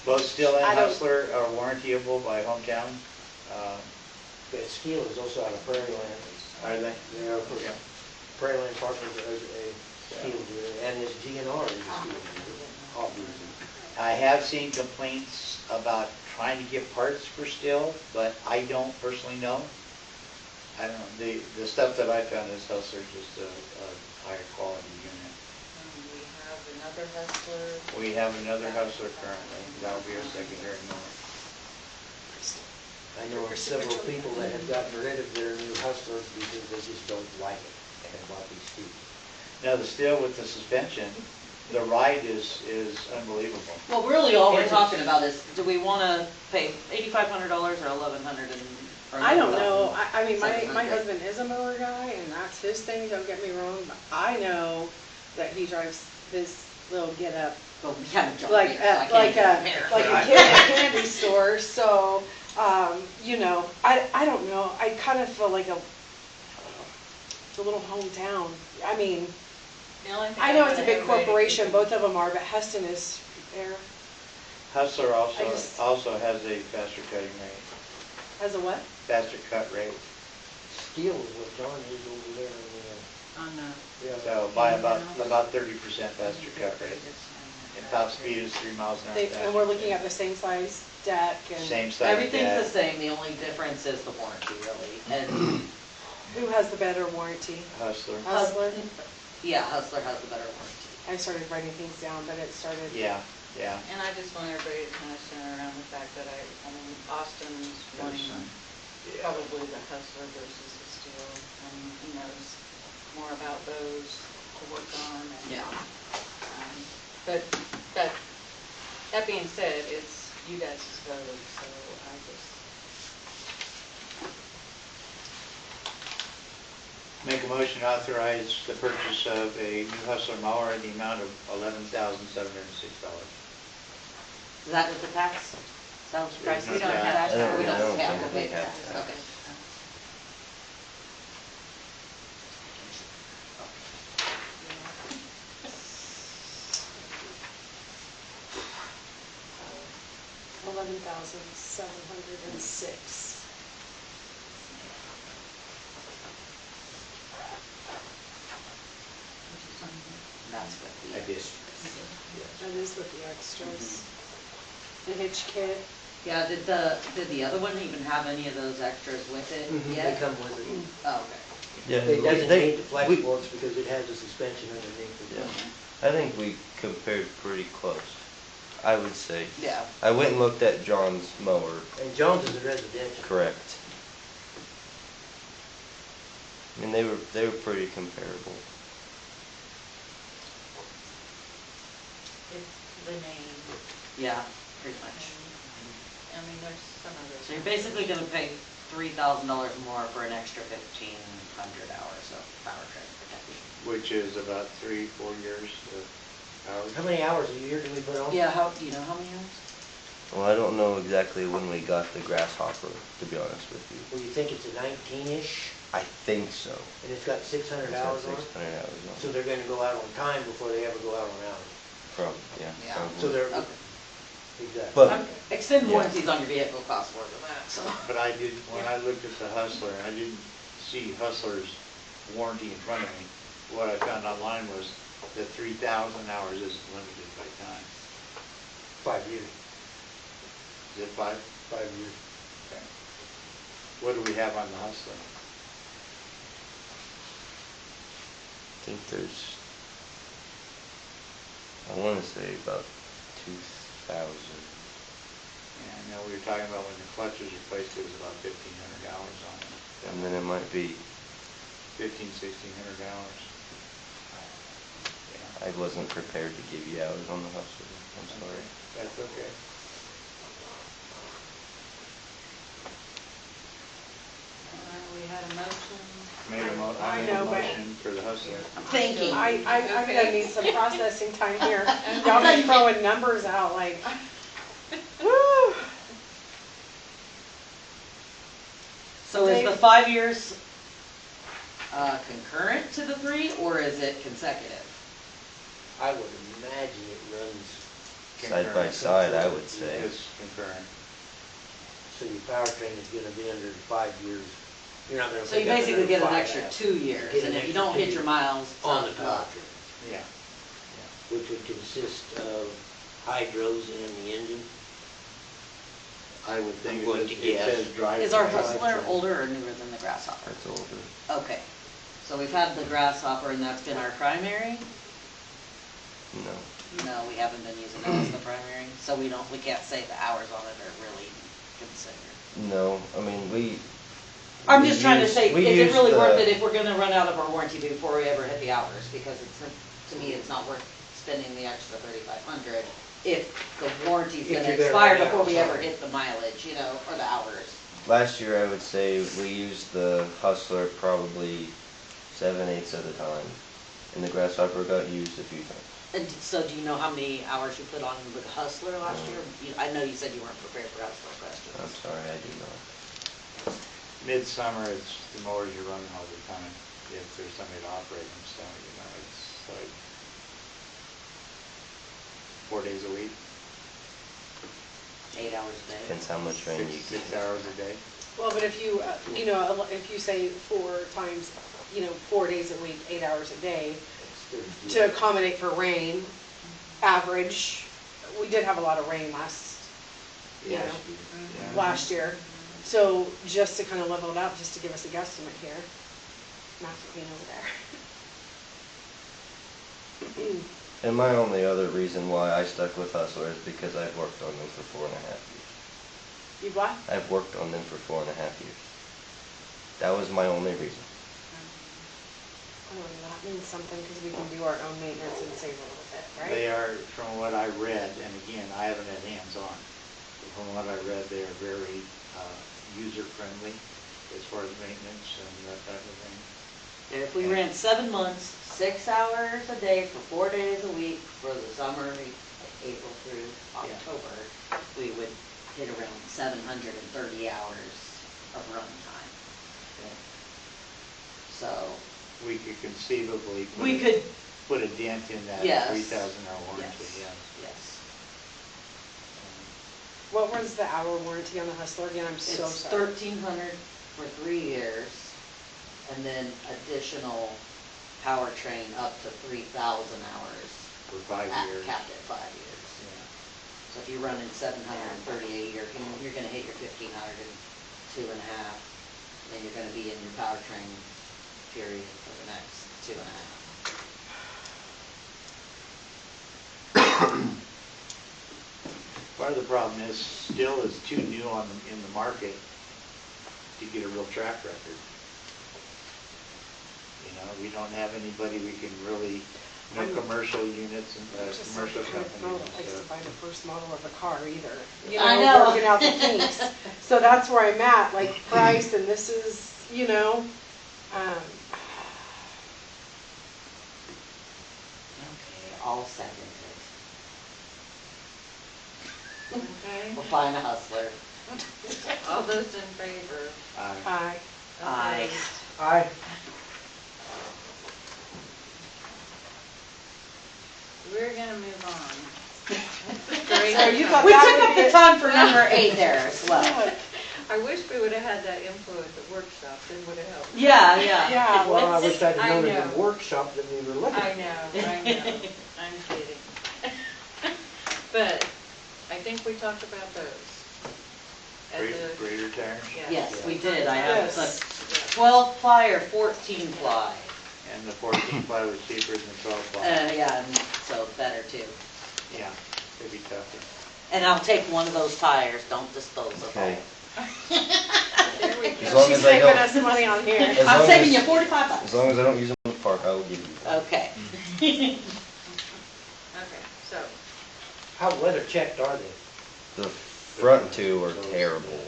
Both Still I and don't- Hustler are warrantyable by Hometown. But Steel is also out of Prairie Land. Are they? They're Yeah. Prairie Land Partners is a steel dealer, and his GNR is a steel dealer, obviously. I have seen complaints about trying to get parts for Still, but I don't personally know. I don't know, the stuff that I found is Hustler's just a higher quality unit. We have another Hustler. We have another Hustler currently, that'll be our secondary mower. I know of several people that have gotten rid of their new Hustlers because they just don't like it and have bought these Steels. Now the Still with the suspension, the ride is unbelievable. Well, really, all we're talking about is, do we wanna pay $8,500 or $1,100 or I don't know, I mean, my 700. husband is a mower guy and that's his thing, don't get me wrong, but I know that he drives his little get up Well, we haven't jumped like yet, so a, I like can't a, even compare. like a kid at a candy store, so, you know, I don't know, I kind of feel like it's a little hometown. I mean, The only thing I know I it's a want big everybody to corporation, keep- both of them are, but Heston is there, Hustler I just- also has a faster cutting rate, as a what? faster cut rate. Steel is what John is over there in On the. the, So by about 30% faster cut rate. And top speed is 3 miles an hour They, faster. and we're looking at the same size deck and Same size Everything's the deck. same, the only difference is the warranty, really, and who has the better warranty? Hustler. Hustler? yeah, Hustler has the better warranty. I started writing things down, but it started. Yeah, yeah. And I just want everybody to kind of center around the fact that Austin's wanting Yeah. probably the Hustler versus the Steel, and he knows more about those to work on. And, Yeah. But that being said, it's you guys' vote, so I just. Make a motion to authorize the purchase of a new Hustler mower in the amount of $11,706. Is that with the tax? Sounds There's price? no We don't have tax. tax, I we don't don't think have to pay we have tax, tax. okay. $11,706. That's what the. I did. That is with the extras. The hitch kit. Yeah, did the other one even have any of those extras with it they yet? come with it. Oh, okay. Yeah, It doesn't they- need the flex we- boards because it has a suspension underneath it. Yeah. I think we compared pretty close, I would say. Yeah. I went and looked at John's mower, And Jones is a residential. correct. I mean, they were pretty comparable. It's the name. Yeah, pretty much. I mean, there's some others. So you're basically gonna pay $3,000 more for an extra 1,500 hours of powertrain protection. Which is about 3-4 years of hours. How many hours a year do we put on? Yeah, do you know how many hours? Well, I don't know exactly when we got the Grasshopper, to be honest with you. Well, you think it's a 19-ish, I think so. and it's got 600 It's got hours on it? 600 hours on So it. they're gonna go out on time before they ever go out on hours. From, yeah. Yeah. sounds So like- they're, Okay. exactly. But, Extended Yeah. warranties on your vehicle cost more than that, so. But I did, when I looked at the Hustler, I didn't see Hustler's warranty in front of me. What I found online was that 3,000 hours is limited by time. 5 years, Is it 5? 5 years. Okay. What do we have on the Hustler? I think there's, I want to say about 2,000 And I know we were talking about when the clutch was replaced, it was about $1,500 on it. And then it might be, $1,600. Yeah, I wasn't prepared to give you hours on the hustler, I'm sorry. that's okay. We had a motion. I I made a know, but- motion for the hustler. I'm thinking. I'm gonna need some processing time here. Y'all been throwing numbers out like, woo. So is the 5 years concurrent to the 3, or is it consecutive? I would imagine it runs, Side by side, I would say. It's concurrent. so your powertrain is gonna be under 5 years. You're not gonna. So you pick up basically get an another extra 5 2 years, Get an and if you extra don't 2 hit your miles. it's on the not covered. powertrain, Yeah. which would consist of hydros and the engine. I would think I'm going it to it guess. says drive. Is our Drive Hustler train. older or newer than the Grasshopper? That's older. Okay, so we've had the Grasshopper and that's been our primary? No. No, we haven't been using that as the primary, so we can't say the hours on it are really considered. No, I mean, I'm we just trying to use- say, we is it use really the- worth it if we're gonna run out of our warranty before we ever hit the hours? Because to me, it's not worth spending the extra 3,500 if the warranty's If gonna you're gonna expire run out, before we ever sorry. hit the mileage, or the hours. Last year, I would say we used the Hustler probably 7/8 of the time, and the Grasshopper got used a few times. And so do you know how many hours you put on with Hustler last year? I know you said you weren't prepared for Hustler questions. I'm sorry, I do not. Midsummer, it's the mowers you're running all the time. If there's somebody to operate them, so, it's like 4 days a week, 8 hours a day. Depends how much rain you get. 6 hours a day. Well, but if you, if you say 4 times, 4 days a week, 8 hours a day, It's to accommodate for rain, average, we did have a lot of rain last Yeah. last year. So just to kind of level it out, just to give us a guesstimate here, Matt's looking over there. And my only other reason why I stuck with Hustler is because I've worked on them for 4.5 years. You what? I've worked on them for 4.5 years. That was my only reason. Oh, that means something because we can do our own maintenance and save a little bit, right? They are, from what I read, and again, I haven't had hands-on, but from what I read, they are very user-friendly as far as maintenance and that type of thing. If we ran 7 months, 6 hours a day for 4 days a week for the summer, like April through October, we would hit around 730 hours of run time. So, We could conceivably we could, put a dent in that Yes. 3,000-hour warranty, yes, yeah. yes. What was the hour warranty on the Hustler again? I'm so It's sorry. 1,300 for 3 years, and then additional powertrain up to 3,000 hours. For 5 years. Capped at 5 years. Yeah. So if you're running 738, you're gonna hit your 1,500 in 2.5, then you're gonna be in your powertrain period for the next 2.5. Part of the problem is, still is too new in the market to get a real track record. We don't have anybody we can really, no commercial units and Just commercial something companies and likes to stuff. buy the first model of a car either. I know. Working out the kinks. So that's where I'm at, like price, and this is, Okay, I'll second it. Okay, We're buying a Hustler. all those in favor? Aye. Aye. Aye. We're gonna move on. So you thought We that took would up be the it? time for number 8 there as well. I wish we would've had that info at the workshop, it would've helped. Yeah, yeah. Yeah, Well, I wish I'd I have known in know. the workshop that we were looking. I know, I'm kidding. But I think we talked about those. At the- Greater tires? yeah. Yes, we did. I have Yes. the 12 ply or 14 ply. And the 14 ply was cheaper than the 12 ply. Yeah, and so better too. Yeah, it'd be tougher. And I'll take one of those tires, don't dispose of Okay. all. There we As go. long She's as I saving don't- us money on here. As I'm long saving you as- $45. As long as I don't use them in the park, I will give you. Okay. Okay, so, How weather checked are they? The front two are terrible.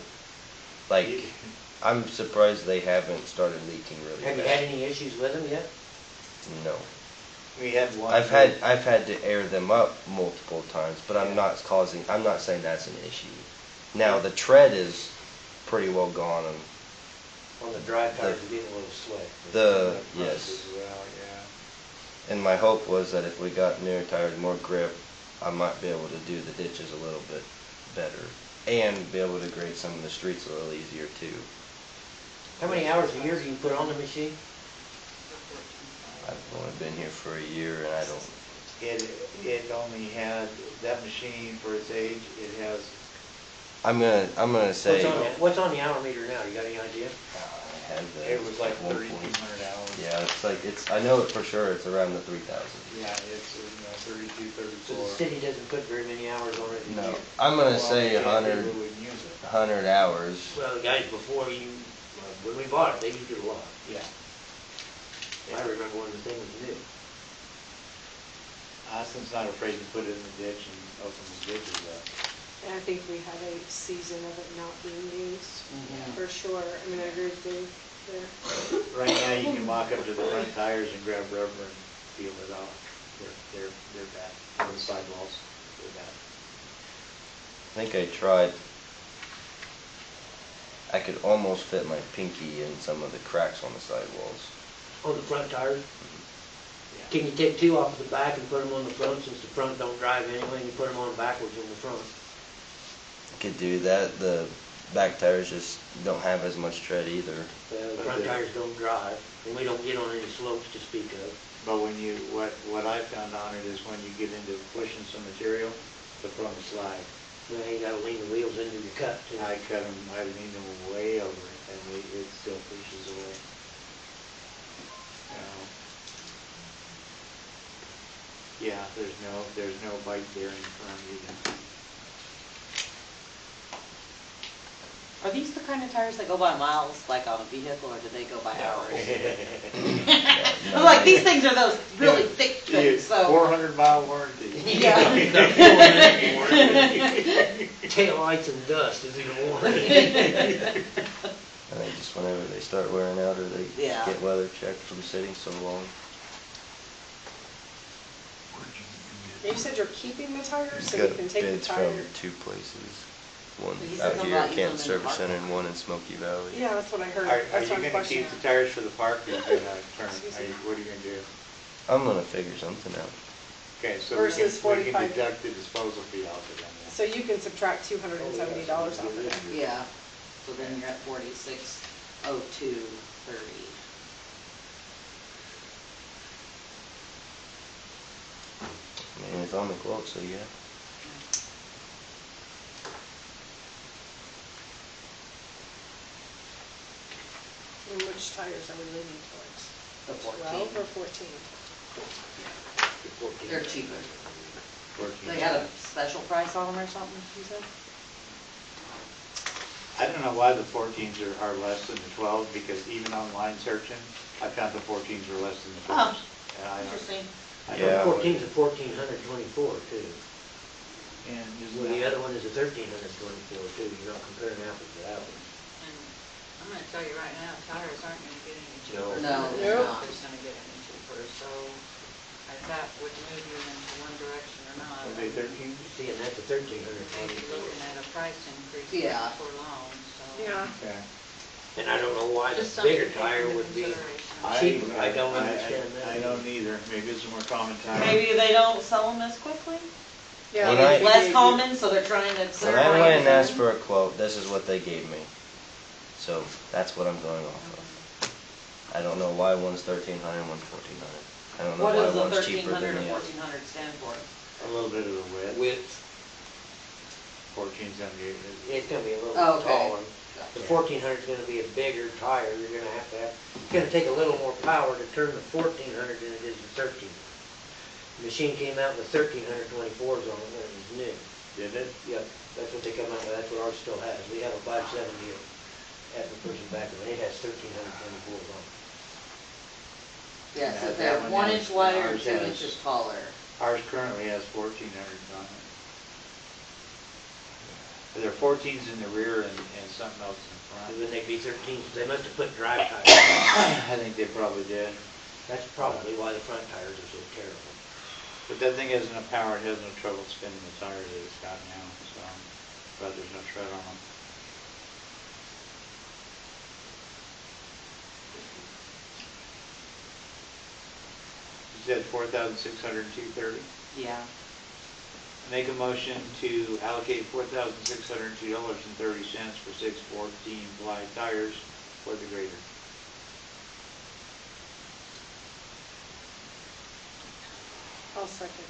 Like, I'm surprised they haven't started leaking really Have you had bad. any issues with them yet? No. We had one. I've had to air them up multiple times, but I'm not saying that's an issue. Now, the tread is pretty well gone and On the dry tires, they're getting a little slick. yes. As well, yeah. And my hope was that if we got newer tires, more grip, I might be able to do the ditches a little bit better. And be able to grade some of the streets a little easier too. How many hours a year do you put on the machine? I've only been here for a year and I don't, It only had, that machine for its age, it has, I'm gonna say, What's on the hour meter now? You got any idea? I have that. it was like 140. 3,200 hours. Yeah, it's like, I know it for sure, it's around the 3,000. Yeah, it's, 32, So 34. the city doesn't put very many hours on it a No, year? I'm gonna Well, say yeah, 100, people wouldn't use it. 100 hours. Well, the guys before you, when we bought it, they used it a lot. Yeah. I remember when the thing was new. Austin's not afraid to put it in the ditch and open the ditches up. And I think we had a season of it not being used, Mhm. for sure. I mean, I agree with Dave there. Right now, you can walk up to the front tires and grab rubber and peel it off. They're bad. On the sidewalls, they're bad. I think I tried. I could almost fit my pinky in some of the cracks on the sidewalls. On the front tires? Yeah. Can you take two off of the back and put them on the front, since the front don't drive anyway, and you put them on backwards in the front? Could do that. The back tires just don't have as much tread either. The front tires don't drive, and we don't get on any slopes to speak of. But when you, what I found on it is when you get into pushing some material, to put on the slide. You know, you gotta lean the wheels into your cut, too. I cut them, I lean them way over it, and it still pushes away. Yeah, there's no bite there in the front either. Are these the kind of tires that go by miles, like on a vehicle, or do they go by hours? No, I'm like, these things are those really thick things, so. 400-mile warranty. Yeah. Tail lights and dust is even warranty. I think just whenever they start wearing out or they Yeah. get weather checked from sitting so long. You said you're keeping the tires, so Got you can take the bids from tire. 2 places. One He out said something here about at using Kansas them in the Service park. Center and one in Smoky Valley. Yeah, that's what I heard. Are That's you what I'm gonna keep questioning. the tires for the park, or are you gonna turn, Excuse me. what are you gonna do? I'm gonna figure something out. Okay, so we Versus can 45. deduct the disposal fee off of them. So you can subtract $270 off of it. Yeah, so then you're at 4602.30. I mean, it's on the quote, so yeah. And which tires are we leaning towards? The 12 or 14? They're cheaper. 14. They got a special price on them or something, you said? I don't know why the 14s are less than the 12, because even online searching, I found the 14s were less than the 12s. And I don't- Interesting. I don't Yeah. know what- 14's a 1424 too. And isn't Well, the that- other one is a 1324 too. You're not comparing apples to apples. and I'm gonna tell you right now, tires aren't gonna get any cheaper. No, They're Nope. not gonna get any cheaper, so if that would move you into one direction or not. Are they 13? See, and that's a Maybe 1324. looking at a price increase Yeah. before long, so. Yeah. Okay. And I don't know why the Just something bigger to take tire into would be consideration. cheaper. I don't understand that. I don't either. Maybe it's a more common tire. Maybe they don't sell them as quickly? Yeah. When maybe Less they- common, so they're trying to When clear I away went and the- asked for a quote, this is what they gave me. So that's what I'm going off of. I don't know why one's 1300 and one's 1400. I don't know What why does the one's cheaper 1300 than and the other. 1400 stand for? A little bit of the width. Width, 14's gonna be, it's gonna be a little Oh, okay. taller. The 1400's gonna be a bigger tire. You're gonna have, it's gonna take a little more power to turn the 1400 than it is the 13. The machine came out with 1324s on it when it was new. Did it? Yep, that's what they come out with, that's what ours still has. We have a 570 at the person back of it, it has 1,324 on it. Yeah, so That they're one 1 has- inch wider and ours 2 has- inches taller. Ours currently has 1,400 on it. There are 14s in the rear and something else in And front. then they'd be 13, they must have put drive tires. I think they probably did. That's probably why the front tires are so terrible. But that thing has enough power, it has no trouble spinning the tires that it's got now, so, but there's no tread on them. You said 4,600 and 230? Yeah. Make a motion to allocate $4,602.30 for 6 14 ply tires for the grader. I'll second.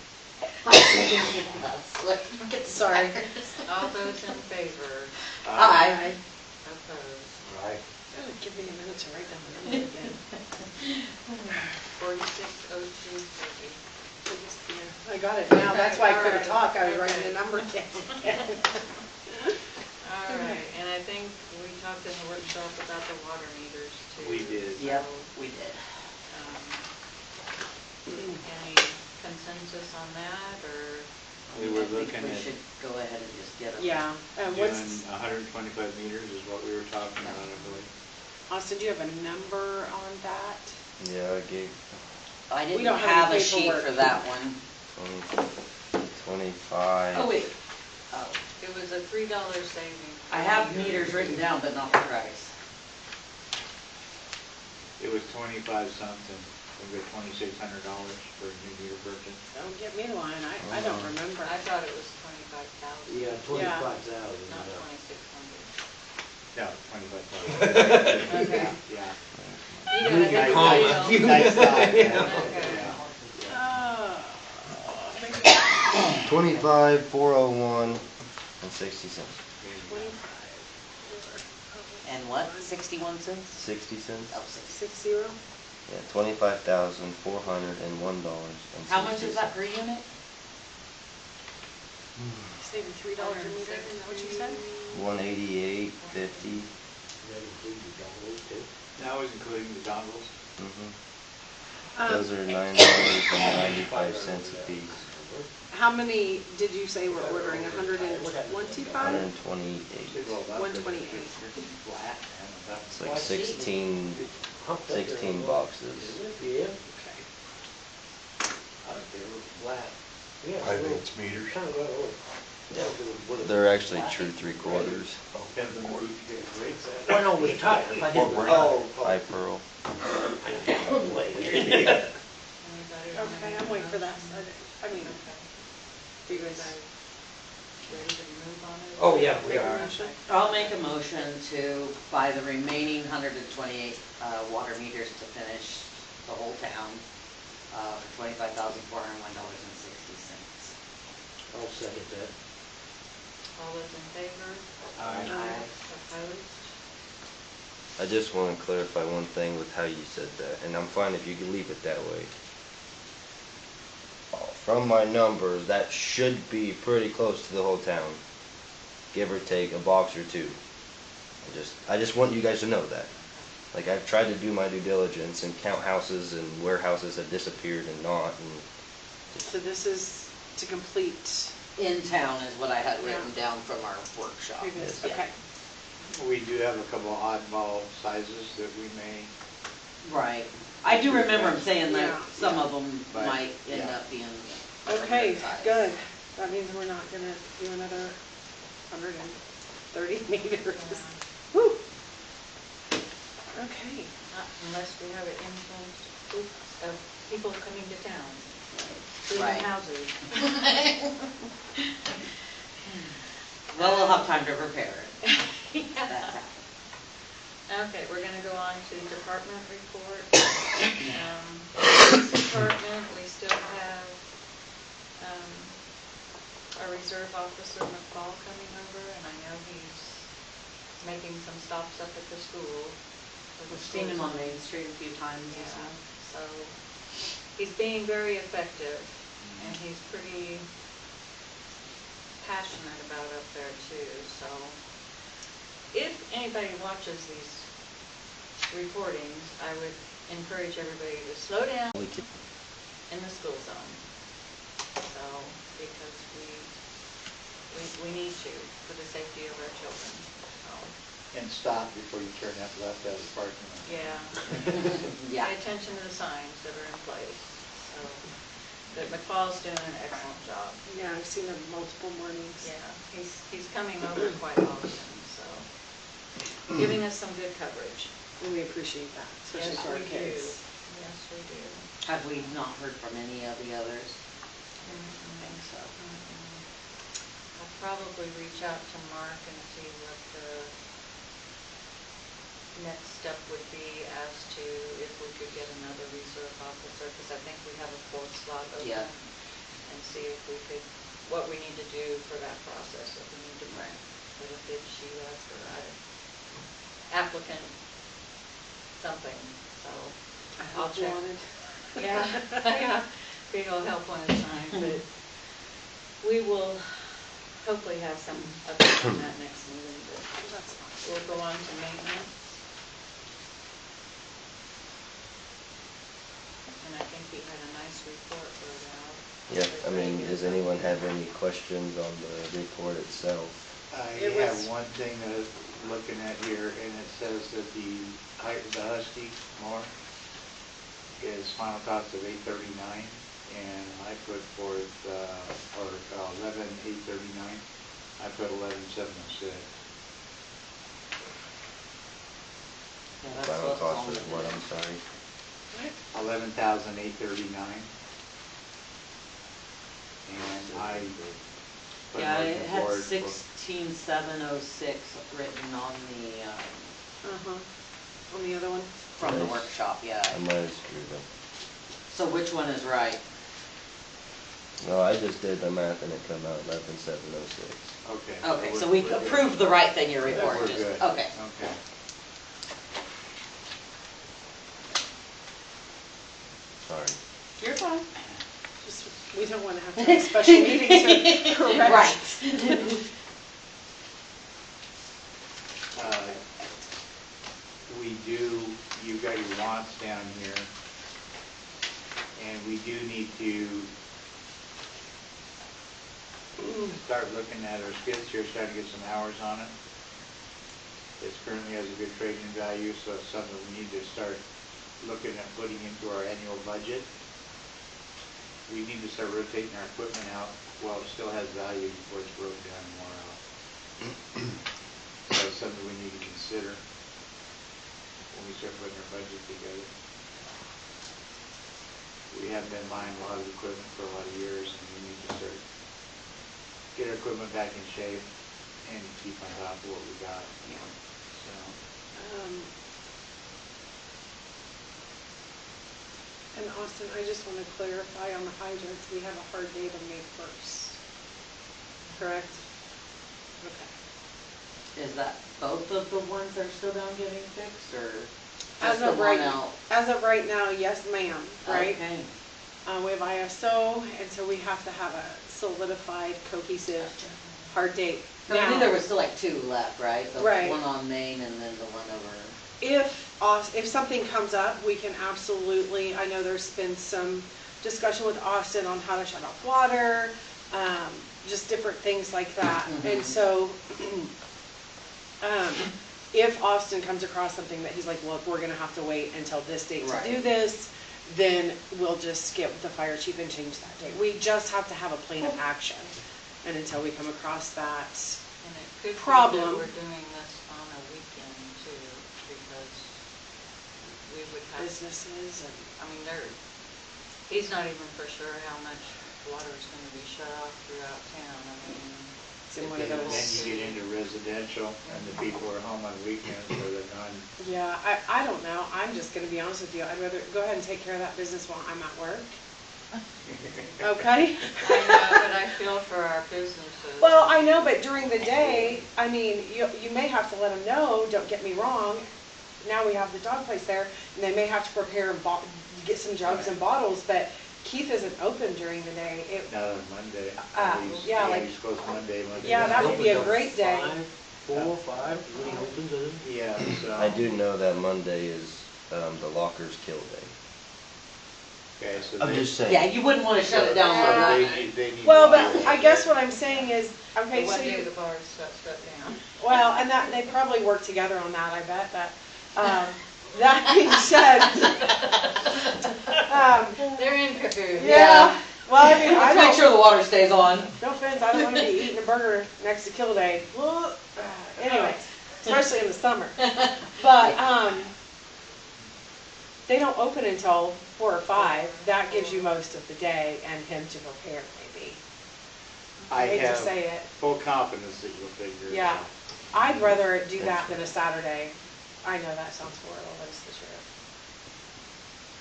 Sorry. All those in favor? Aye. Opposed? Right. Oh, give me a minute to write down the number again. 460230. Yeah, I got it now, that's why I couldn't Okay, talk, I was writing okay. the number down. All right, and I think we talked in the workshop about the water meters too. We did. Yep, So, we did. Any consensus on that, or? We were I think looking we at should go ahead and just get them. Yeah, doing what's, 125 meters is what we were talking about, I believe. Austin, do you have a number on that? Yeah, I gave I didn't don't have have any a sheet paperwork. for that one. 25. Oh, wait. Oh, It was a $3 saving. I have meters written down, but not the price. It was 25 something, we got $2,600 for a new meter purchase. Don't get me one, I don't remember. I thought it was 25,000. Yeah, 25,000. Not 2,600. No, 25,000. Okay. Yeah. You got a good Comma. deal. Nice thought, yeah. Okay. Yeah. 25, 401, and 60 cents. And what, 61 cents? 60 cents? Oh, 60. 60? Yeah, $25,401.60. How much is that per unit? Saving $3 a meter, is that what you said? $188.50. That includes the dongles too. That was including the dongles. Those are $9.95 a piece. How many did you say we're ordering, 125? 128. 128. It's like 16 boxes. Yeah. Okay. I don't care, it's flat. Yeah, I think it's meters. Kind of got old. They're actually true 3/4. Well, no, we tight. I didn't. Oh. High pearl. Anybody wanna Okay, I'm waiting for that. I mean, Do you guys ready to move on it? Oh, yeah, we make a are. motion. I'll make a motion to buy the remaining 128 water meters to finish the whole town for $25,401.60. I'll second that. All those in favor? Aye. Opposed? I just want to clarify one thing with how you said that, and I'm fine if you can leave it that way. From my numbers, that should be pretty close to the whole town, give or take a box or two. I just want you guys to know that. Like, I've tried to do my due diligence and count houses and where houses have disappeared and not, and So this is to complete In town is what I had written down from our workshop. previous, Yeah. okay. We do have a couple of oddball sizes that we may, Right. I do remember him saying that Yeah. some of them But, might end yeah. up being. Okay, size. good. That means we're not gonna do another 130 meters. Woo! Okay. Not unless we have an influx of people coming to town, Right. cleaning houses. Well, we'll have time to prepare it. That's Yeah. happening. Okay, we're gonna go on to department report. Police department, we still have, our reserve officer McFall coming over, and I know he's making some stops up at the school. We've seen him on Main Street a few times Yeah, this month. so he's being very effective, and he's pretty passionate about up there too, so. If anybody watches these recordings, I would encourage everybody to slow down in the school zone. So, because we need to, for the safety of our children, so. And stop before you turn that left out of the parking lot. Yeah. Yeah. Pay attention to the signs that are in place, so. But McFall's doing an excellent job. Yeah, I've seen him multiple mornings. Yeah, he's coming over quite often, so. Giving us some good coverage. And we appreciate that, especially Yes, for our we do. kids. Yes, we do. Have we not heard from any of the others? I Mhm. think so. I'll probably reach out to Mark and see what the next step would be as to if we could get another reserve officer, because I think we have a 4th slot open. Yeah. And see if we could, what we need to do for that process, if we need to put a bid sheet up or applicant, something, so. I'll check. Wanted. Yeah, yeah, big old help when it's time, but we will hopefully have some update on that next meeting, but That's fine. we'll go on to maintenance. And I think he had a nice report wrote out. Yeah, I mean, does anyone have any questions on the report itself? I It have was- one thing that I'm looking at here, and it says that the Husky mower is final cost of $839, and I put forth, or 11,839. I put 11,706. Yeah, that's Final what's cost on was the what, bid. I'm sorry? 11,839. And I put Yeah, motion it had forward for- 16,706 written on the, On the other one? from the Nice. workshop, yeah. I might have screwed up. So which one is right? No, I just did the math and it come out 11,706. Okay. Okay, so we're- we we're good. approved the right thing, your Yeah, report, we're just, good. okay. Okay. Sorry. You're fine. Just, we don't want to have to have special meetings to correct. Right. We do, you've got your wants down here, and we do need to start looking at our skids here, start to get some hours on it. It currently has a good trading value, so it's something we need to start looking at putting into our annual budget. We need to start rotating our equipment out while it still has value before it's broken down and wore out. So it's something we need to consider when we start putting our budget together. We have been buying a lot of equipment for a lot of years, and we need to start, get our equipment back in shape and keep on top of what we got. So, And Austin, I just want to clarify on the hydrants, we have a hard date of May 1st. Correct? Okay. Is that both of the ones that are still down getting fixed, or As just the of one right, out? as of right now, yes ma'am, right? Okay. We have ISO, and so we have to have a solidified, cohesive, hard date. I knew Now, there was still like 2 left, right? The Right. one on Main and then the one over. if something comes up, we can absolutely, I know there's been some discussion with Austin on how to shut off water, just different things like that. Mhm. And so, if Austin comes across something that he's like, look, we're gonna have to wait until this date to do Right. this, then we'll just get with the fire chief and change that date. We just have to have a plan of action. And until we come across that, And it could be Problem. that we're doing this on a weekend too, because we would have, businesses and, I mean, he's not even for sure how much water is gonna be shut off throughout town, I mean. it's in one of then those. you get into residential, and the people are home on weekends, so they're gone. Yeah, I don't know. I'm just gonna be honest with you. I'd rather go ahead and take care of that business while I'm at work. Okay? I know, but I feel for our businesses. Well, I know, but during the day, I mean, you may have to let them know, don't get me wrong. Now we have the dog place there, and they may have to prepare and get some jugs and bottles, but Keith isn't open during the day. Not on Monday. Yeah, like- He's closed Monday. Yeah, that would be a Opens great day. 4, 5, when he opens, doesn't he? Yeah, so. I do know that Monday is, the lockers kill day. Okay, so I'm they. just saying. Yeah, you wouldn't wanna shut it down So for that. they need Well, water. but I guess what I'm saying is, okay, The so one day you, the bars shut down. well, and that, they probably work together on that, I bet, that, that being said, They're in cahoots. yeah, well, I mean, I Let's make don't, sure the water stays on. no offense, I don't wanna be eating a burger next to Kill Day. Anyways, especially in the summer. But, they don't open until 4 or 5. That gives you most of the day and him to prepare, maybe. I hate to have say it. full confidence that you'll figure it Yeah, out. I'd rather do that than a Saturday. I know that sounds horrible, but it's the truth.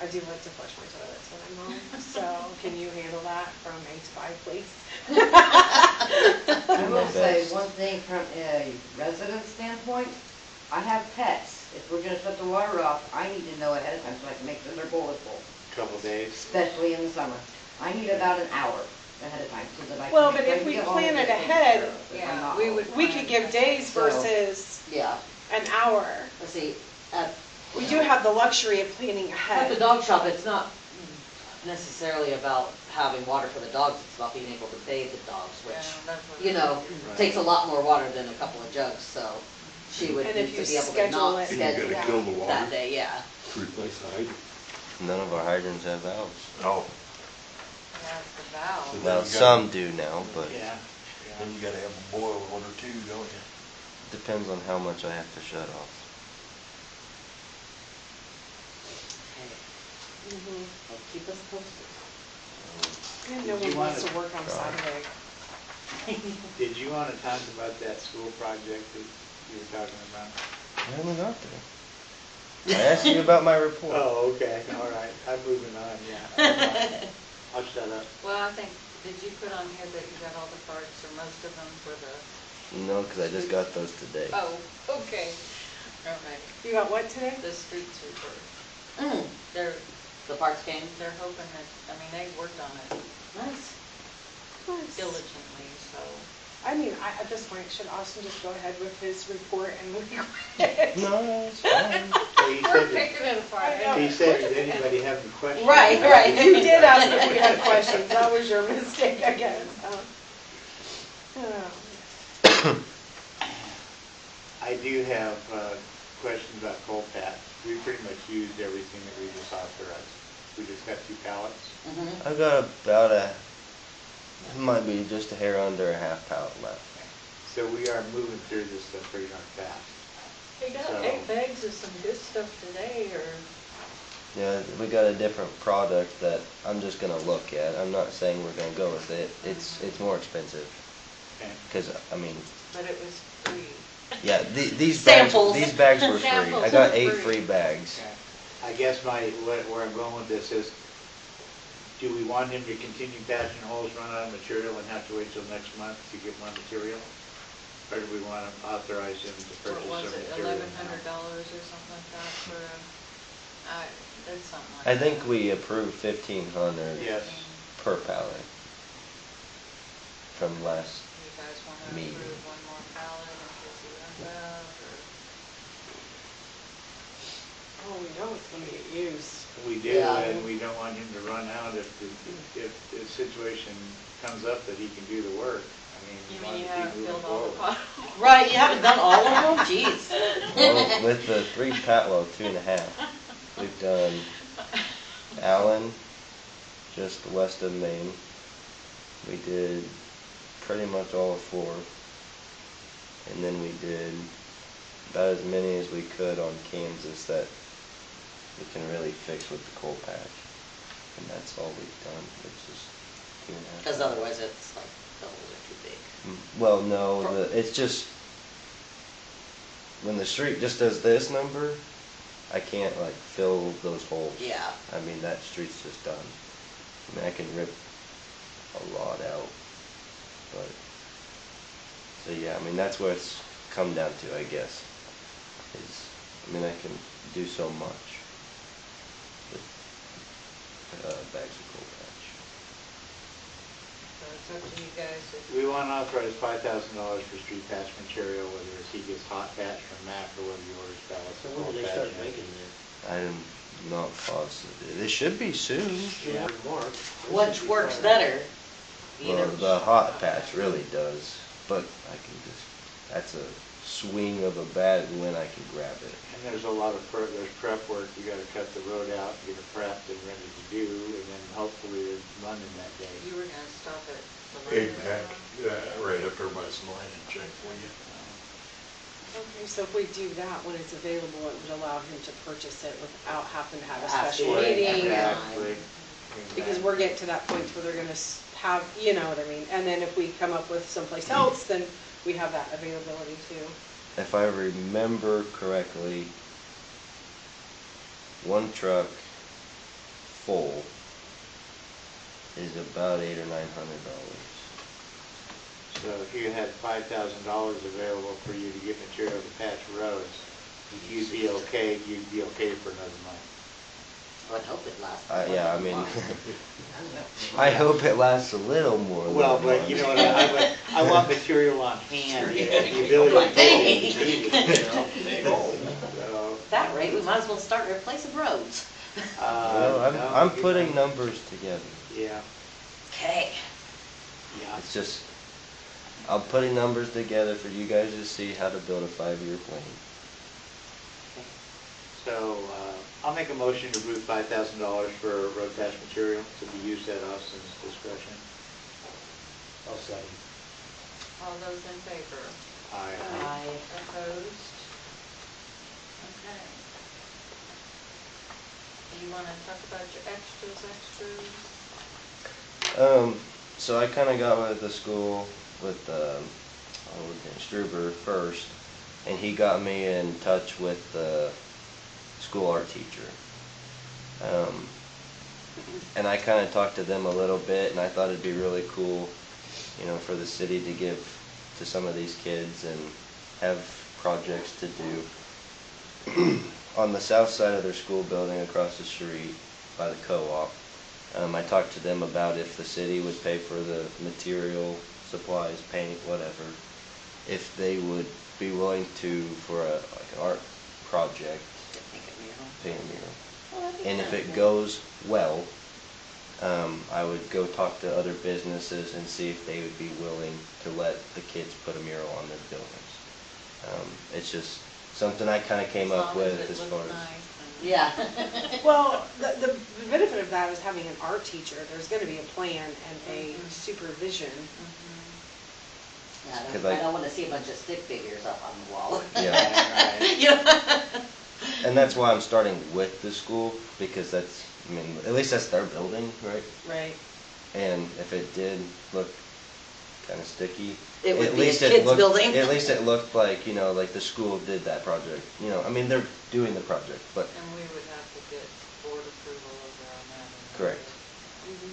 I do like to flush my toilets when I'm home, so can you handle that from 8 to 5, please? I will my say best. one thing from a resident standpoint, I have pets. If we're gonna shut the water off, I need to know ahead of time so I can make sure their bowl is full, Couple days. especially in the summer. I need about an hour ahead of time so that I can. Well, make but sure I if can we get home plan and it get taken ahead, care of, if I'm yeah, not we home. would- We could give days So- versus Yeah, an hour. let's see, We do have the luxury of planning at the ahead. dog shop, it's not necessarily about having water for the dogs, it's about being able to bathe the dogs, Yeah, which, that's what- you know, Right. takes a lot more water than a couple of jugs, so she would And need if to you be able to schedule not it- And you schedule gotta kill the water that day, yeah. to replace the hydrant. None of our hydrants have valves. Oh. Yeah, it's the valve. So Well, then you some do now, but Yeah. Then you gotta have a boil water too, don't you? depends on how much I have to shut off. Okay, Mhm. well, keep us posted. And no Did you one wants wanna- to work on Saturday. Did you want to talk about that school project that you were talking about? I haven't got there. I asked you about my report. Oh, okay, all right, I'm moving on, yeah. I'll shut up. Well, I think, did you put on here that you got all the parts or most of them for the, No, because I just got those today. oh, okay. All right, You got what today? the street sweeper, Mm, they're, the parts came? they're hoping that, I mean, they worked on it Nice. diligently, so. I mean, at this point, should Austin just go ahead with his report and we quit? No, it's fine. He We're said, picking it apart. I know. he said, did anybody have any questions? Right, right. You did ask if we had questions. That was your mistake, I guess. Oh. I do have questions about coal patch. We pretty much used everything that we just authorized. We just got 2 pallets. Mm-hmm. I've got about it might be just a hair under a half pallet left. So we are moving through this stuff pretty darn fast. They got So- 8 bags of some good stuff today, or, Yeah, we got a different product that I'm just gonna look at. I'm not saying we're gonna go with it. It's more expensive. Okay. Cause, I mean, but it was free. yeah, these Samples. bags were free. Samples I got were 8 free. free bags. Okay. I guess where I'm going with this is, do we want him to continue patching holes, run out of material, and have to wait till next month to get more material? Or do we want to authorize him to What purchase was some it, material? $1,100 or something like that for a, it's something like I that. think we approved 1,500 Yes. per pallet from last. You guys want to Meeting. approve one more pallet in case he runs out, or? Oh, we know it's gonna get used. We do, Yeah. and we don't want him to run out if the situation comes up that he can do the work. I mean, You we want mean you to keep haven't moving filled all the forward. bottles? Right, you haven't done all of them? Jeez. Well, with the 3 well, 2.5. We've done Allen, just west of Maine. We did pretty much all of 4. And then we did about as many as we could on Kansas that we can really fix with the coal patch. And that's all we've done. It's just 2.5. Because otherwise it's like, the holes are too big. Well, no, it's just, when the street just does this number, I can't like fill those holes. Yeah. I mean, that street's just done. I mean, I can rip a lot out, but, so yeah, I mean, that's what it's come down to, I guess, is, I mean, I can do so much with bags of coal patch. It's up to you guys. We want to authorize $5,000 for street patch material, whether it's he gets hot patch from MAC or whether he orders pallets. So of when cold do they patch start and- making this? I'm not positive. It should be soon. Yeah. March. Which works better? Either. Well, the hot patch really does, but I can just, that's a swing of a bat when I can grab it. And there's a lot of there's prep work. You got to cut the road out, get it prepped and ready to do, and then hopefully it's running that day. You were gonna stop at the Exactly, right up there by some line and check for you. Okay, so if we do that, when it's available, it would allow him to purchase it without having to have a Have to special wait meeting. Exactly. Because we're getting to that point where they're gonna have, you know what I mean? And then if we come up with someplace else, then we have that availability too. If I remember correctly, one truck full is about $800 or $900. So if you had $5,000 available for you to get material to patch roads, you'd be okay for another month. I would hope it lasts. Yeah, I mean, I hope it lasts a little more. Well, than a but you month. know what, I want material on hand, you know, the ability to Dang. do it, you know. So, At that rate, we might as well start replacing roads. Well, no, I'm you putting might- numbers together. Yeah, Okay. yeah. It's just, I'm putting numbers together for you guys to see how to build a 5-year plan. So, I'll make a motion to approve $5,000 for road patch material to be used at Austin's discretion. I'll second. All those in favor? Aye. Opposed? Okay. You wanna talk about your extras? So I kind of got with the school with Struber first, and he got me in touch with the school art teacher. And I kind of talked to them a little bit, and I thought it'd be really cool, you know, for the city to give to some of these kids and have projects to do. On the south side of their school building across the street by the co-op, I talked to them about if the city would pay for the material, supplies, paint, whatever, if they would be willing to, for like an art project, paint a mural. And if it goes well, I would go talk to other businesses and see if they would be willing to let the kids put a mural on their buildings. It's just something I kind of came up with as far as. Yeah. Well, the benefit of that is having an art teacher. There's gonna be a plan and a supervision. Yeah, Could I I- don't wanna see a bunch of stick figures up on the wall. Yeah. Right. Yeah. And that's why I'm starting with the school, because that's, I mean, at least that's their building, right? Right. And if it did look kind of sticky. It would at be a least it kid's looked- building. At least it looked like, you know, like the school did that project. You know, I mean, they're doing the project, but, And we would have to get board approval over on that. correct.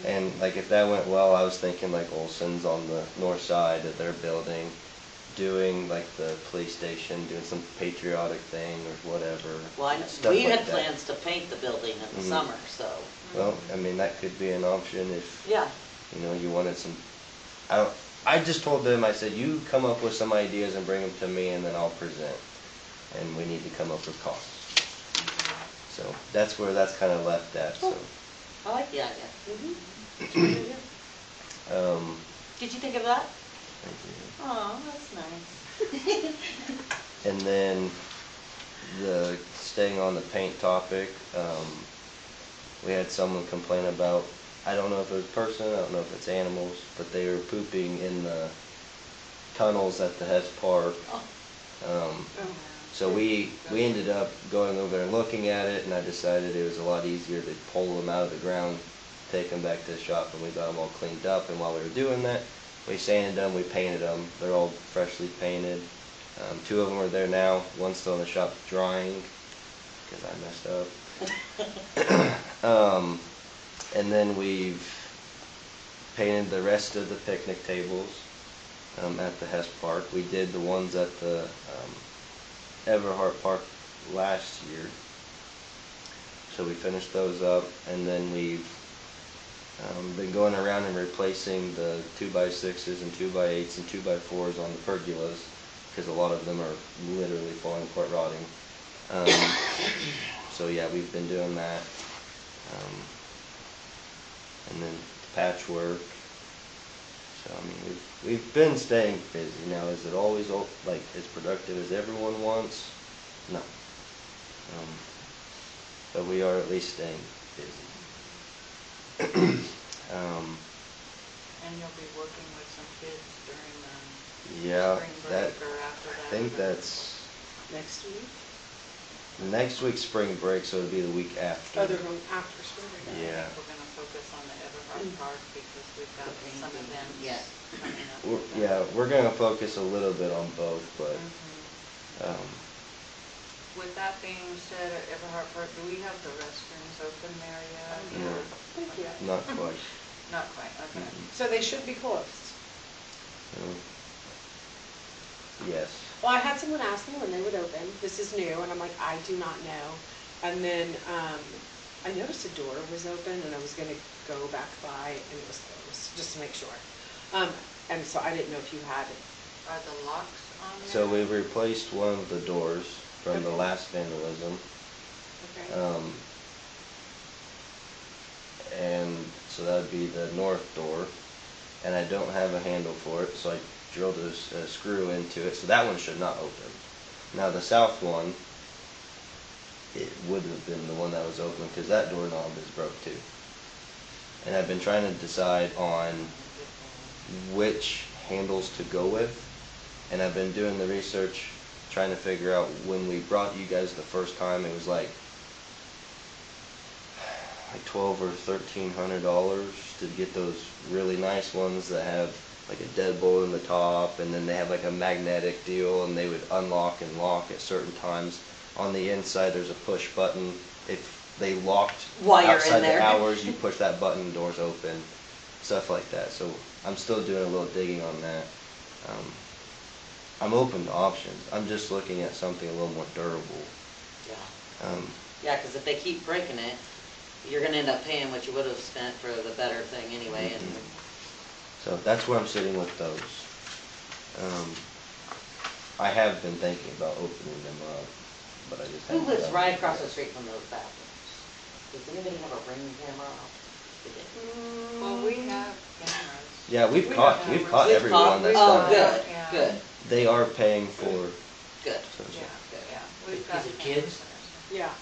And like if that went well, I was thinking like Olson's on the north side of their building, doing like the police station, doing some patriotic thing or whatever. Well, stuff we like had that. plans to paint the building in the Mhm. summer, so, Well, I mean, that could be an option if, yeah. you know, you wanted some, I just told them, I said, you come up with some ideas and bring them to me and then I'll present. And we need to come up with costs. So that's where that's kind of left at, so. I like the idea. Did you think of that? Thank you. Oh, that's nice. And then staying on the paint topic, we had someone complain about, I don't know if it was a person, I don't know if it's animals, but they were pooping in the tunnels at the Hess Park. So we ended up going over there and looking at it, and I decided it was a lot easier to pull them out of the ground, take them back to the shop, and we got them all cleaned up. And while we were doing that, we sanded them, we painted them. They're all freshly painted. 2 of them are there now. One's still in the shop drying because I messed up. And then we've painted the rest of the picnic tables at the Hess Park. We did the ones at the Everhart Park last year. So we finished those up, and then we've been going around and replacing the 2x6s and 2x8s and 2x4s on the pergolas, because a lot of them are literally falling apart, rotting. So yeah, we've been doing that. And then patchwork. So I mean, we've been staying busy. Now, is it always like as productive as everyone wants? No. But we are at least staying busy. And you'll be working with some kids during Yeah, spring that, break or after that? I think that's Next week? next week's spring break, so it'll be the week after. Oh, they're going after spring break. Yeah. I think we're gonna focus on the Everhard Park because we've got some events Yeah. coming up. We're, with that. yeah, we're gonna focus a little bit on both, but, Mhm. With that being said, at Everhard Park, do we have the restrooms open there yet? No. Thank you. not quite. Not quite, okay. So they should be closed. No. Yes. Well, I had someone ask me when they would open. This is new, and I'm like, I do not know. And then I noticed a door was open, and I was gonna go back by, and it was closed, just to make sure. And so I didn't know if you had it. Are the locks on there? So we replaced one of the doors from the Okay. last vandalism. Okay. And so that would be the north door, and I don't have a handle for it, so I drilled a screw into it, so that one should not open. Now the south one, it would have been the one that was open, because that doorknob is broke too. And I've been trying to decide on which handles to go with, and I've been doing the research, trying to figure out when we brought you guys the first time, it was like $1,200 or $1,300 to get those really nice ones that have like a deadbolt in the top, and then they have like a magnetic deal, and they would unlock and lock at certain times. On the inside, there's a push button. If they locked While you're in outside there. the hours, you push that button, doors open, stuff like that. So I'm still doing a little digging on that. I'm open to options. I'm just looking at something a little more durable. Yeah. Yeah, because if they keep breaking it, you're gonna end up paying what you would have spent for the better thing anyway, and So that's where I'm sitting with those. I have been thinking about opening them up, but I just who haven't. lives done right it across yet. the street from those bathrooms? Does anybody have a ring camera? They do. Well, we have cameras. Yeah, we've We caught have we've cameras. caught We've everyone caught- that's Oh, done it. good, Yeah. good, They are paying for. good. So, Yeah, Good. yeah, we've got Is it cameras. kids? Yeah.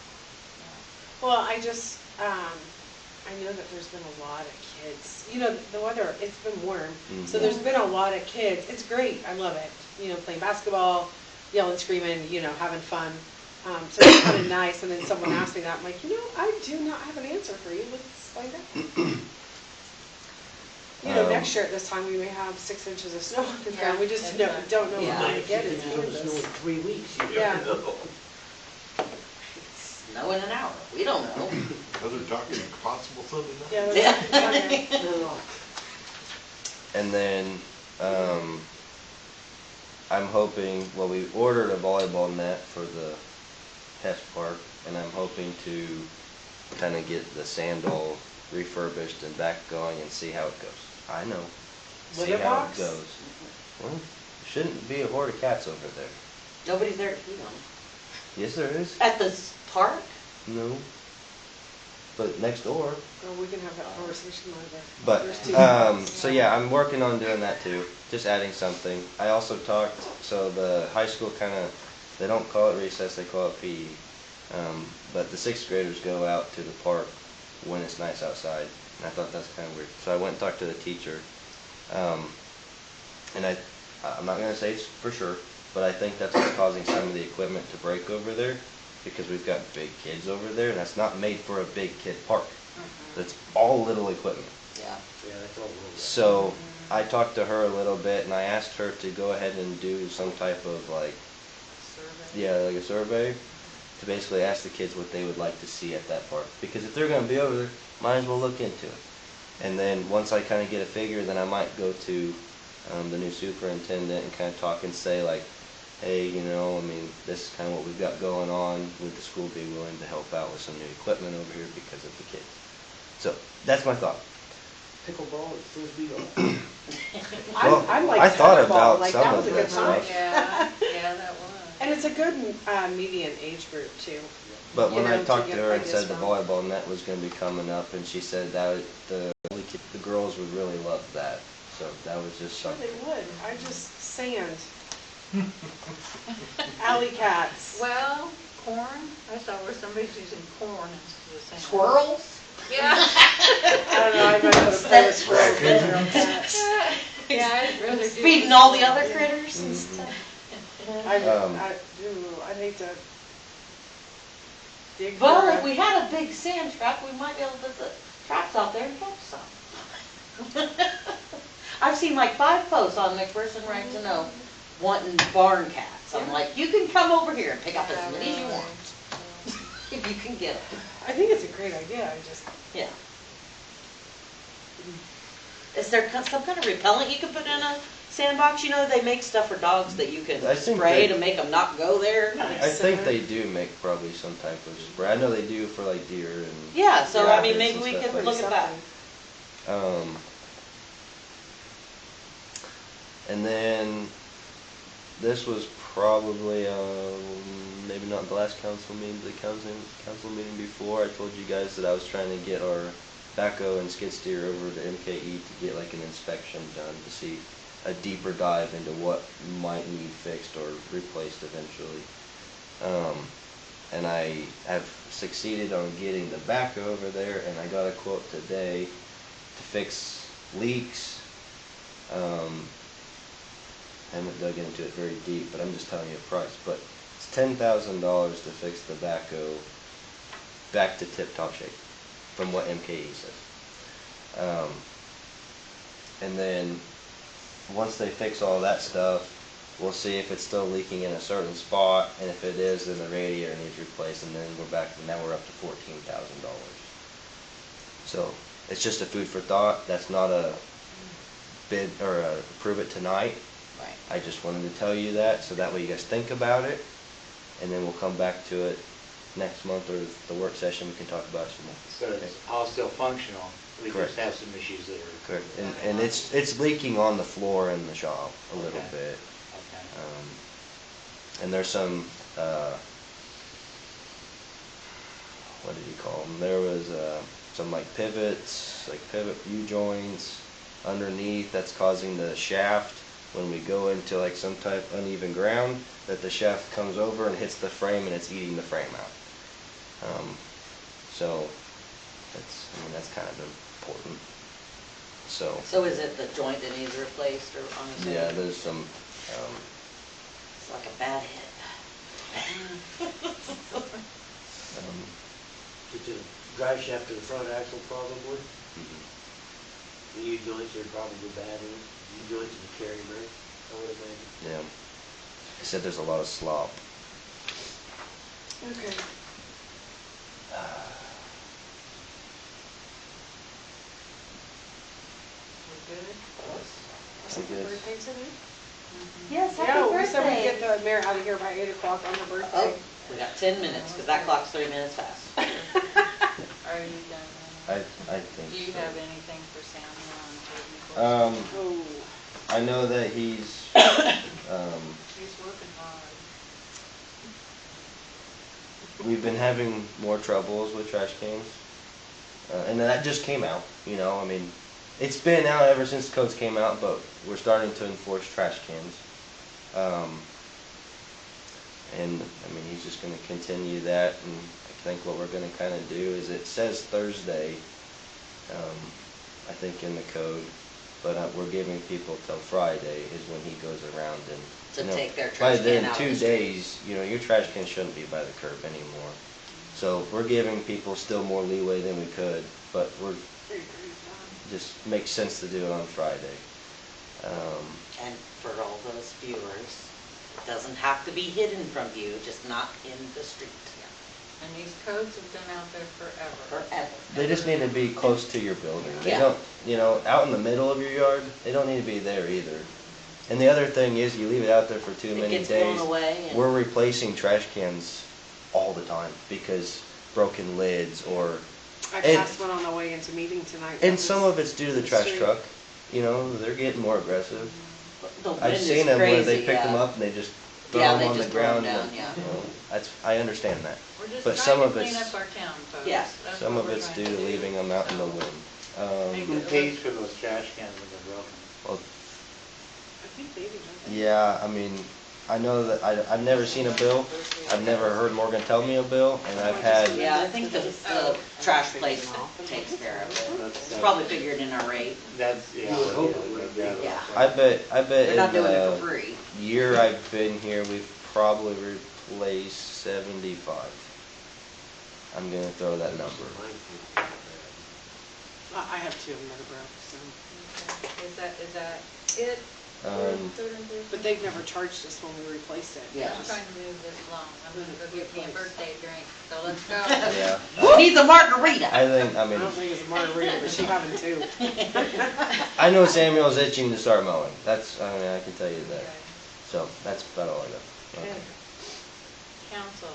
Well, I just, I know that there's been a lot of kids. You know, the weather, it's been warm, so Mhm. there's been a lot of kids. It's great, I love it. You know, playing basketball, yelling, screaming, you know, having fun. So it's kind of nice, and then someone asked me that, I'm like, you know, I do not have an answer for you. Let's find out. You know, next year at this time, we may have 6 inches of snow on the ground. We just exactly. don't know Yeah. what to get in It's gonna snow in Kansas. 3 weeks. Yeah. Snow in an hour, we don't know. Now they're talking possible Sunday night. Yeah, Yeah. that's- No. And then I'm hoping. Well, we ordered a volleyball net for the test park, and I'm hoping to kind of get the sandal refurbished and back going and see how it goes. I know. See Litter how box? it goes. Well, shouldn't be a horde of cats over there. Nobody's there to feed them. Yes, there is. At the park? No. But next door. Well, we can have that conversation later. But, There's two. so yeah, I'm working on doing that too, just adding something. I also talked, so the high school they don't call it recess, they call it PE. But the 6th graders go out to the park when it's nice outside, and I thought that's kind of weird. So I went and talked to the teacher, and I'm not gonna say it's for sure, but I think that's what's causing some of the equipment to break over there, because we've got big kids over there, and that's not made for a big kid park. It's all little equipment. Yeah. Yeah, that's all we'll get. So I talked to her a little bit, and I asked her to go ahead and do some type of like a survey to basically ask the kids what they would like to see at that park. Because if they're going to be over there, might as well look into it. And then once I kind of get a figure, then I might go to the new superintendent and kind of talk and say like, hey, you know, I mean, this is kind of what we've got going on. Would the school be willing to help out with some new equipment over here because of the kids? So that's my thought. pickleball and frisbee golf. Well, I'm like I thought pickleball, about like, some that of was a good that time. stuff. Yeah, that was. And it's a good median age group too. But You when know, I to talked to get her and ideas said the from. volleyball net was gonna be coming up, and she said that the girls would really love that. So that was just Sure something. they would. I just sand. Alley cats. Well, corn, I saw where somebody's using corn instead of sand. Squirrels? Yeah. I don't know, I might put a play with squirrels in there on cats. Yeah, I'd rather do. Feeding all the other critters and Mhm. stuff. I'd hate to dig. Well, for if a- we had a big sand trap, we might be able to put the traps out there and catch some. I've seen like 5 posts on McPherson Right to Know wanting barn cats. I'm like, you can come over here and pick up as many as you want, if you can get them. I think it's a great idea, I just, Yeah. Is there some kind of repellent you can put in a sandbox? You know, they make stuff for dogs that you can I think spray they- to make them not go there. I think they do make probably some type of spray. I know they do for like deer and. Yeah, so I mean, rabbits maybe and we stuff could like look at that. And then this was probably maybe not the last council meeting, the council meeting before. I told you guys that I was trying to get our backhoe and skid steer over to MKE to get like an inspection done to see a deeper dive into what might need fixed or replaced eventually. And I have succeeded on getting the backhoe over there, and I got a quote today to fix leaks. I haven't dug into it very deep, but I'm just telling you a price. But it's $10,000 to fix the backhoe back to tip-top shape, from what MKE says. And then once they fix all that stuff, we'll see if it's still leaking in a certain spot, and if it is, then the radiator needs replaced, and then we're back. Now we're up to $14,000. So it's just a food for thought. That's not a bid or a prove it tonight. Right. I just wanted to tell you that, so that way you guys think about it, and then we'll come back to it next month or the work session. We can talk about it some more. So it's all still functional, we Correct. just have some issues that are. Correct. And it's leaking on the floor in the shop a little Okay. bit. Okay. And there's some, what did he call them? There was some like pivots, like pivot U-joints underneath that's causing the shaft, when we go into like some type uneven ground, that the shaft comes over and hits the frame and it's eating the frame out. So that's kind of important. So So is it the joint that needs replaced, or honestly? yeah, there's some, It's like a bad hit. It's a drive shaft to the front axle probably. The U-joints are probably bad in it. U-joints and the carry brake, I would imagine. yeah. He said there's a lot of slop. okay. We're good? Happy birthday today? Yes, happy Yeah, we birthday. said we'd get the mayor out of here by 8 o'clock on her birthday. Oh, we got 10 minutes, because that clock's 3 minutes fast. Are you done? I think Do you so. have anything for Samuel on technical? Oh, I know that he's, He's working hard. we've been having more troubles with trash cans. And that just came out, you know, I mean, it's been out ever since codes came out, but we're starting to enforce trash cans. And, I mean, he's just gonna continue that, and I think what we're gonna kinda do is, it says Thursday, I think in the code, but we're giving people till Friday is when he goes around and, To you know, take their by trash can then, out of 2 the street. days, you know, your trash can shouldn't be by the curb anymore. So we're giving people still more leeway than we could, but just makes sense to do it on Friday. And for all those viewers, it doesn't have to be hidden from view, just not in the street. And these codes have been out there forever. Forever. They just need to be close to your building. They Yeah. don't, you know, out in the middle of your yard, they don't need to be there either. And the other thing is, you leave it out there for too It many gets blown days. away and- We're replacing trash cans all the time because broken lids or I And- passed one on the way into meeting tonight. And that some was of it's due to the the trash street. truck, you know, they're getting more aggressive. The wind I've is seen them where they crazy, pick them yeah. up and they just throw Yeah, them they on the just throw 'em ground. down, and- yeah. well, That's, I understand that. We're just But some trying of to clean it's- up our town, folks. Yeah. That's Some what of we're it's trying due to do. leaving them out in the So, wind. Make Who it pays look- for those trash cans when they're broken? Well, I think they do. don't they? yeah, I mean, I know that, I've never seen a bill, I've never heard Morgan tell me a bill, and I've had, Yeah, I think the trash place takes care of it. It's probably figured in our rate. That's, yeah. You would hope it would. Yeah. I bet They're in not doing it for the free. year I've been here, we've probably replaced 75. I'm gonna throw that number. I have two of them that are broke, so. Okay. Is that it? But they've never charged us when we replaced it. Yeah. I'm trying to move this along. I'm gonna go get me a birthday drink, so let's go. Yeah. Needs a margarita. I think, I I mean, don't think it's a margarita, but she having two. I know Samuel's itching to start mowing, that's, I mean, I can tell you that. Okay. So, that's about all I got. Okay. Council.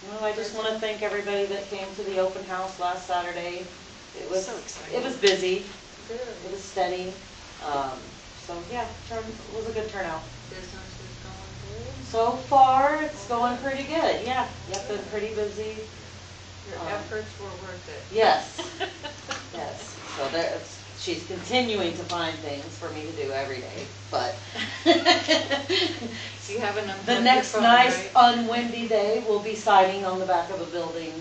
Well, I just want to thank everybody that came to the open house last Saturday. It was, So exciting. it was busy, Good. it was steady. So yeah, it was a good turnout. Business is going good. So far, it's going pretty good, yeah. Yep, been pretty busy. Your efforts were worth it. Yes, yes. So she's continuing to find things for me to do every day, but You haven't unplugged the your next phone, nice right? unwindy day, we'll be siding on the back of a building,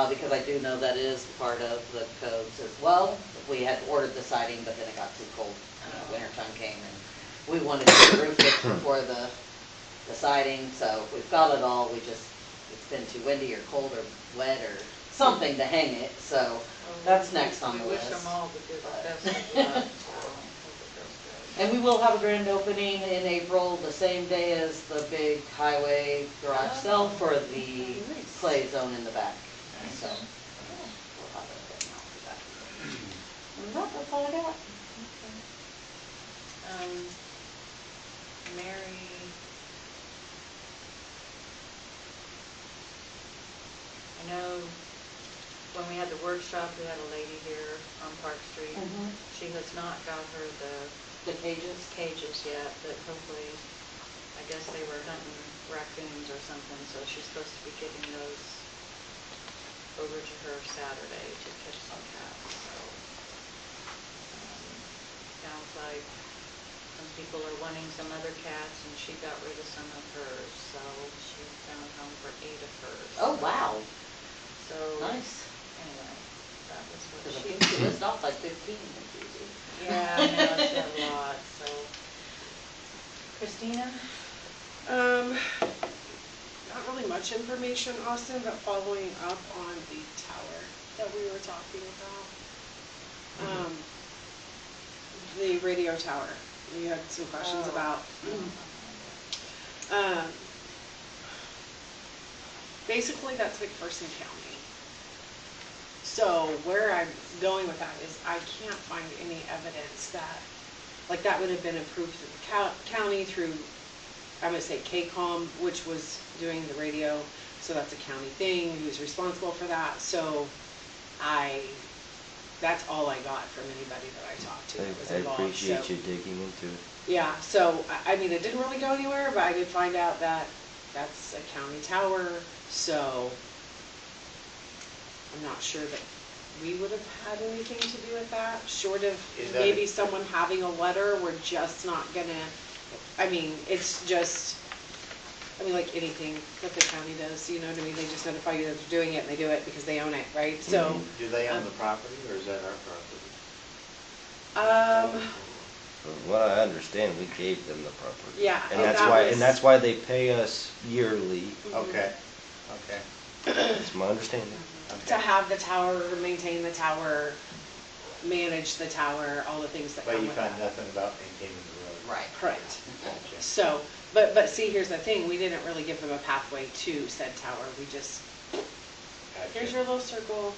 because I do know that is part of the codes as well. We had ordered the siding, but then it got too cold. Winter time came and we wanted to roof it before the siding, so we've got it all. It's been too windy or cold or wet or something to hang it, so Well, that's next on the We wish list. them all the good, best of luck, so hope it goes good. And we will have a grand opening in April, the same day as the big highway garage sale for the clay zone in the back. So we'll have it open after that. And that's all I got. Mary, I know when we had the workshop, we had a lady here on Park Street. Mhm. She has not got her The cages? cages yet, but hopefully, I guess they were hunting raccoons or something, so she's supposed to be getting those over to her Saturday to catch some cats, so. Sounds like some people are wanting some other cats, and she got rid of some of hers, so she found a home for 8 of hers. Oh, wow. So, Nice. anyway, that was what Because I she. think she list off like 15 in Tuesday. Yeah, I know, she had a lot, so. Christina? Not really much information, Austin, but following up on the tower that we were talking about. The radio tower, you had some questions Oh. about. Basically, that's McPherson County. So where I'm going with that is I can't find any evidence that, like, that would have been approved through the county through, I'm gonna say KCOM, which was doing the radio, so that's a county thing, who's responsible for that, so that's all I got from anybody that I talked to that was I involved, appreciate so. you digging into it. Yeah, so, I mean, it didn't really go anywhere, but I did find out that that's a county tower, so I'm not sure that we would have had anything to do with that, short of Is that maybe a- someone having a letter, we're just not gonna, I mean, it's just, I mean, like anything that the county does, you know what I mean, they just notify you that they're doing it, and they do it because they own it, right, so. Do they own the property, or is that our property? From what I understand, we gave them the property. Yeah, And and that's that why, was- and that's why they pay us yearly, Okay, okay. that's my understanding. To have the tower, maintain the tower, manage the tower, all the things that But come you with found that. nothing about maintaining the road? Right. Correct. Gotcha. So, but see, here's the thing, we didn't really give them a pathway to said tower, we just, Gotcha. here's your little circle.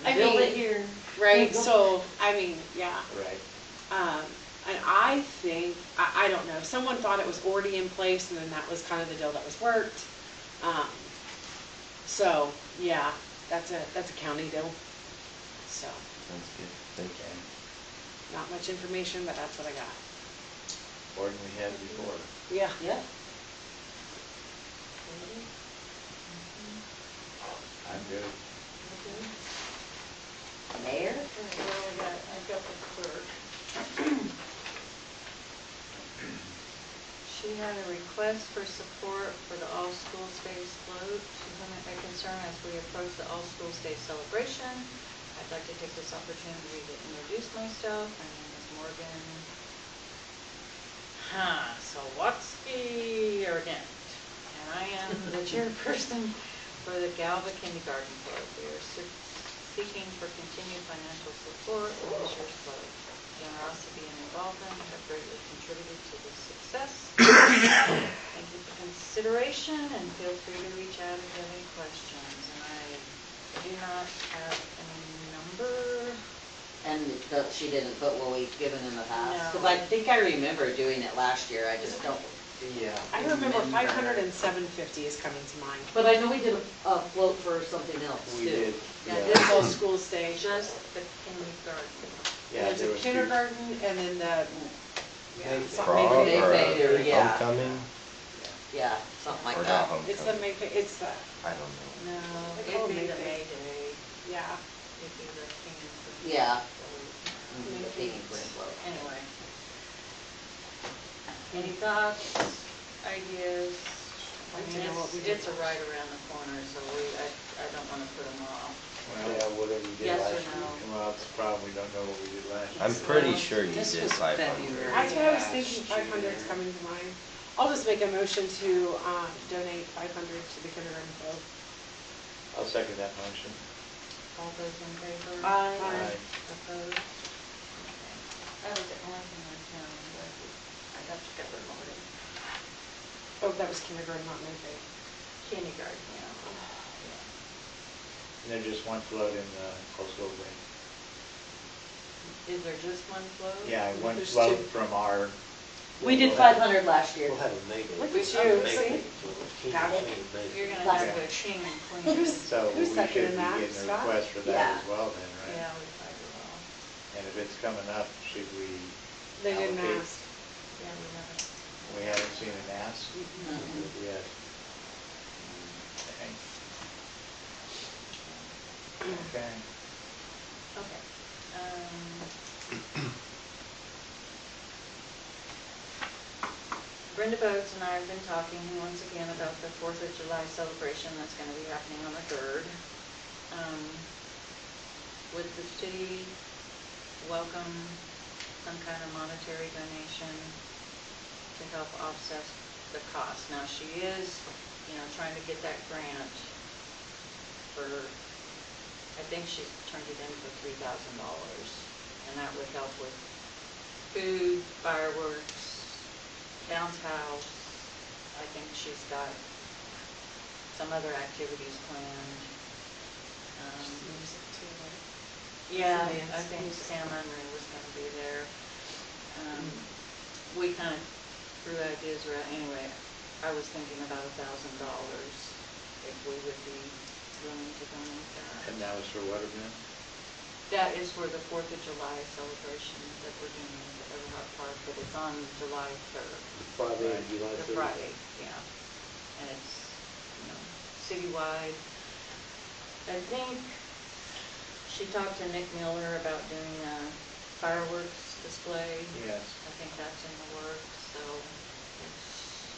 I Build mean, it here. right, so, I mean, yeah. Right. And I think, I don't know, someone thought it was already in place, and then that was kind of the deal that was worked. So, yeah, that's a county deal. So, Sounds good. Thank you. Okay. not much information, but that's what I got. More than we had before. Yeah. Yeah. I'm good. Mayor? I've got the clerk. She had a request for support for the All Schools Day float. She's having a concern as we approach the All Schools Day celebration. I'd like to take this opportunity to introduce myself. My name is Morgan Sawatsky Ardent, and I am the chairperson for the Galva Kindergarten Club. We are seeking for continued financial support for this year's float. Generosity and involvement have greatly contributed to the success. Thank you for consideration, and feel free to reach out if you have any questions. And I do not have any number. And she didn't put what we've given in the past? No. Because I think I remember doing it last year, I just don't. Yeah. I remember 500 and 750 is coming to mind. But I know we did a float for something else too. We did. Yeah, Yeah. this All is schools day. just the kindergarten. Yeah, There's there a was two. kindergarten and then the, yeah, something Prom Mayfair. or Mayfair, yeah. homecoming? Yeah, something like Or that. Homecoming. it's the Mayfair, it's the, I don't know. No, They call it'd be it the May Mayfair. Day. yeah. It'd be the King and Queen. Yeah. float. The King and Queen float. Anyway. Any thoughts, ideas? I Like to mean, know what we did it's a right around the corner, so I don't wanna put them off. Yeah, whatever you did Yes last or year. no? Well, it's a problem, we don't know what we did last year. I'm pretty Well, sure you this did was 500. February. That's what I was last thinking, 500 is year. coming to mind. I'll just make a motion to donate 500 to the kindergarten club. I'll second that motion. All those in favor? Aye. Aye. Opposed? Okay. That was the only thing I found, but I got together already. Oh, that was kindergarten, not Mayfair. Kindergarten, yeah. And then just one float in the coastal ring. Is there just one float? Yeah, one There's float two. from our, We did 500 last year. We'll have a May Day. Look We- at you, May see? Day, so King Got and it. Queen May Day. You're gonna Last have year. a king and queen. Who's- so we Who's should be seconding that, getting a Scott? request for that Yeah. as well then, right? Yeah, we probably will. And if it's coming up, should we They didn't allocate? ask. Yeah, we haven't. We haven't seen an ask Mhm. yet. Okay. Okay. Brenda Bogues and I have been talking once again about the 4th of July celebration that's gonna be happening on the 3rd. Would the city welcome some kind of monetary donation to help offset the cost? Now, she is, trying to get that grant for, I think she's turned it in for $3,000, and that would help with food, fireworks, bounce house. I think she's got some other activities planned. Music too, right? Yeah, Some dance, I think music. Sam Unruh was gonna be there. We kind of threw ideas around, anyway, I was thinking about $1,000 if we would be willing to donate that. And that was for what event? That is for the 4th of July celebration that we're doing at Everhart Park, but it's on July 3rd. Friday, July The 3rd. Friday, yeah. And it's, citywide. I think she talked to Nick Miller about doing a fireworks display. Yes, I think that's in the works, so it's,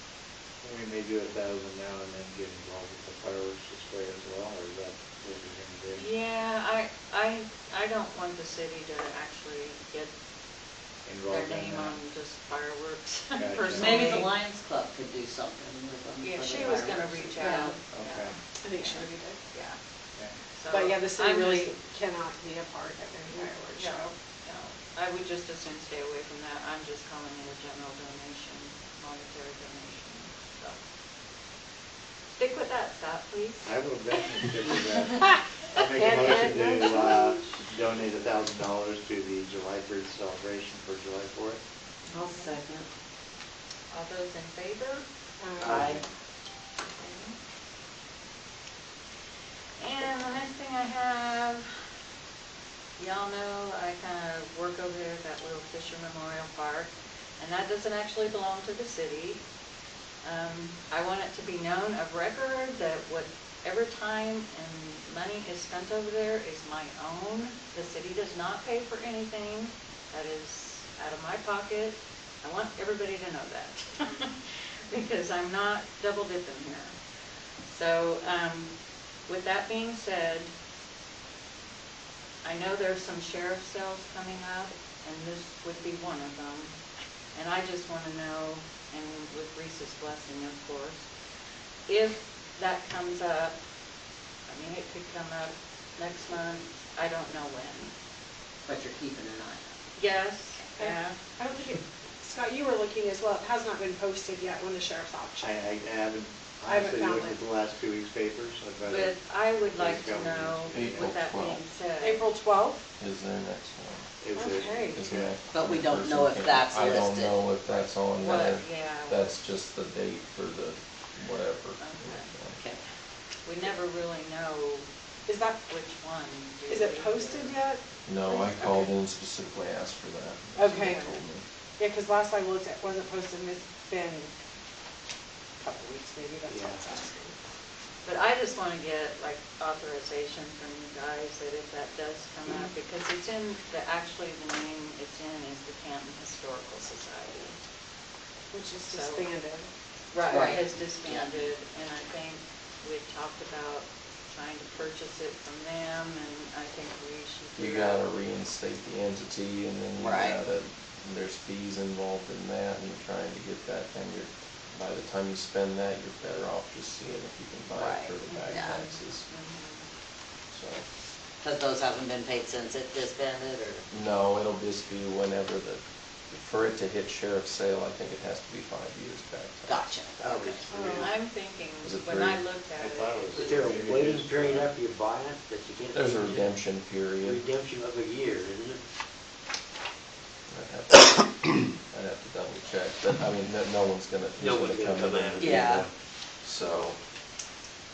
we may do 1,000 now and then get involved with the fireworks display as well, or is that what we're gonna do? yeah, I don't want the city to actually get their Involved in name that? on just fireworks Gotcha. personally. Maybe the Lions Club could do something with them. Yeah, for the she was gonna fireworks. reach Yeah. out. Okay, I think she already did. Yeah. okay. So But yeah, the city I'm really just- cannot be a part of any fireworks No, show. no, I would just as soon stay away from that. I'm just calling it a general donation, monetary donation, so. Stick with that, Scott, please. I will definitely stick with that. I'll make a motion to donate $1,000 to the July 3rd celebration for July 4th. I'll second. All those in favor? Aye. And the next thing I have, y'all know I kind of work over there at that little Fisher Memorial Park, and that doesn't actually belong to the city. I want it to be known of record that whatever time and money is spent over there is my own. The city does not pay for anything. That is out of my pocket. I want everybody to know that because I'm not double dipping here. So with that being said, I know there's some sheriff sales coming up, and this would be one of them. And I just want to know, and with Reese's blessing, of course, if that comes up, I mean, it could come up next month, I don't know when. But you're keeping an eye Yes, yeah. I don't think it, Scott, you were looking as well, it has not been posted yet when the sheriff's auction. I haven't I haven't honestly found looked it. at the last 2 weeks' papers. I'd rather- But I would like to Let's go. know, April with that being 12th. said. April 12th? Is their next one. Is it- Okay. Isn't that But we don't person know if came- that's I don't listed. know if that's on What, there. yeah. That's just the date for the whatever. Okay. Okay. We never really know Is that, which one. do is it we? posted yet? No, I called in specifically asked for that. Okay. They told me. Yeah, because last I looked, it wasn't posted, and it's been a couple weeks maybe, that's all it's asking. But I just want to get like authorization from you guys that if that does come up, because it's in, actually the name it's in is the Canton Historical Society. Which is So- disbanded. Right. It's disbanded, and I think we had talked about trying to purchase it from them, and I think we should do You that. gotta reinstate the entity and then you Right. gotta, there's fees involved in that and trying to get that, and you're, by the time you spend that, you're better off just seeing if you can buy it Right. for the back Yeah. taxes, Mhm. so. Because those haven't been paid since it disbanded, or? No, it'll just be whenever for it to hit sheriff's sale, I think it has to be 5 years back. Gotcha. That was Oh. three. I'm thinking, Is it when I three? looked at I it. thought it was- Is there a waiting period after you buy it that you can't? There's a redemption period. Redemption of a year, isn't it? I'd have to double check, but I mean, no one's gonna, who's No gonna one's gonna come in come and after do you. Yeah. that. So,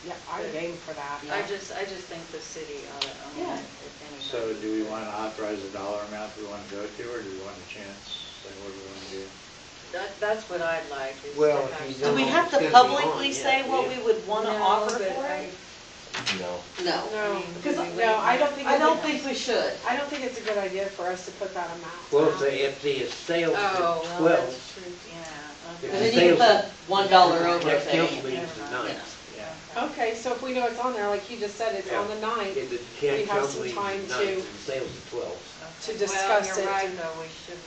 Yeah, I'm game for that. Yeah. I just think the city ought to own Yeah. it, if anybody. So do we want to authorize a dollar amount we want to go to, or do we want a chance? Like, what do we want to do? That's what I'd like, is to Well, have. if you Do don't we know have it's to gonna be publicly on, say yeah, what yeah. we would want to No, offer but for I- it? no. No. No, because, Do we no, I don't think. I don't it's- think we should. I don't think it's a good idea for us to put that amount. Well, down. if the sales Oh, at well, 12, that's true, yeah, If And the okay. then you can sales- put $1 over next thing. council meeting's the Never mind. 9th. Yeah. Okay, so if we know it's on there, like you just said, it's on the 9th, If the We county have council some meeting's time the 9th, to- and the sales at 12. to Okay. discuss Well, it you're right, and- though, we shouldn't.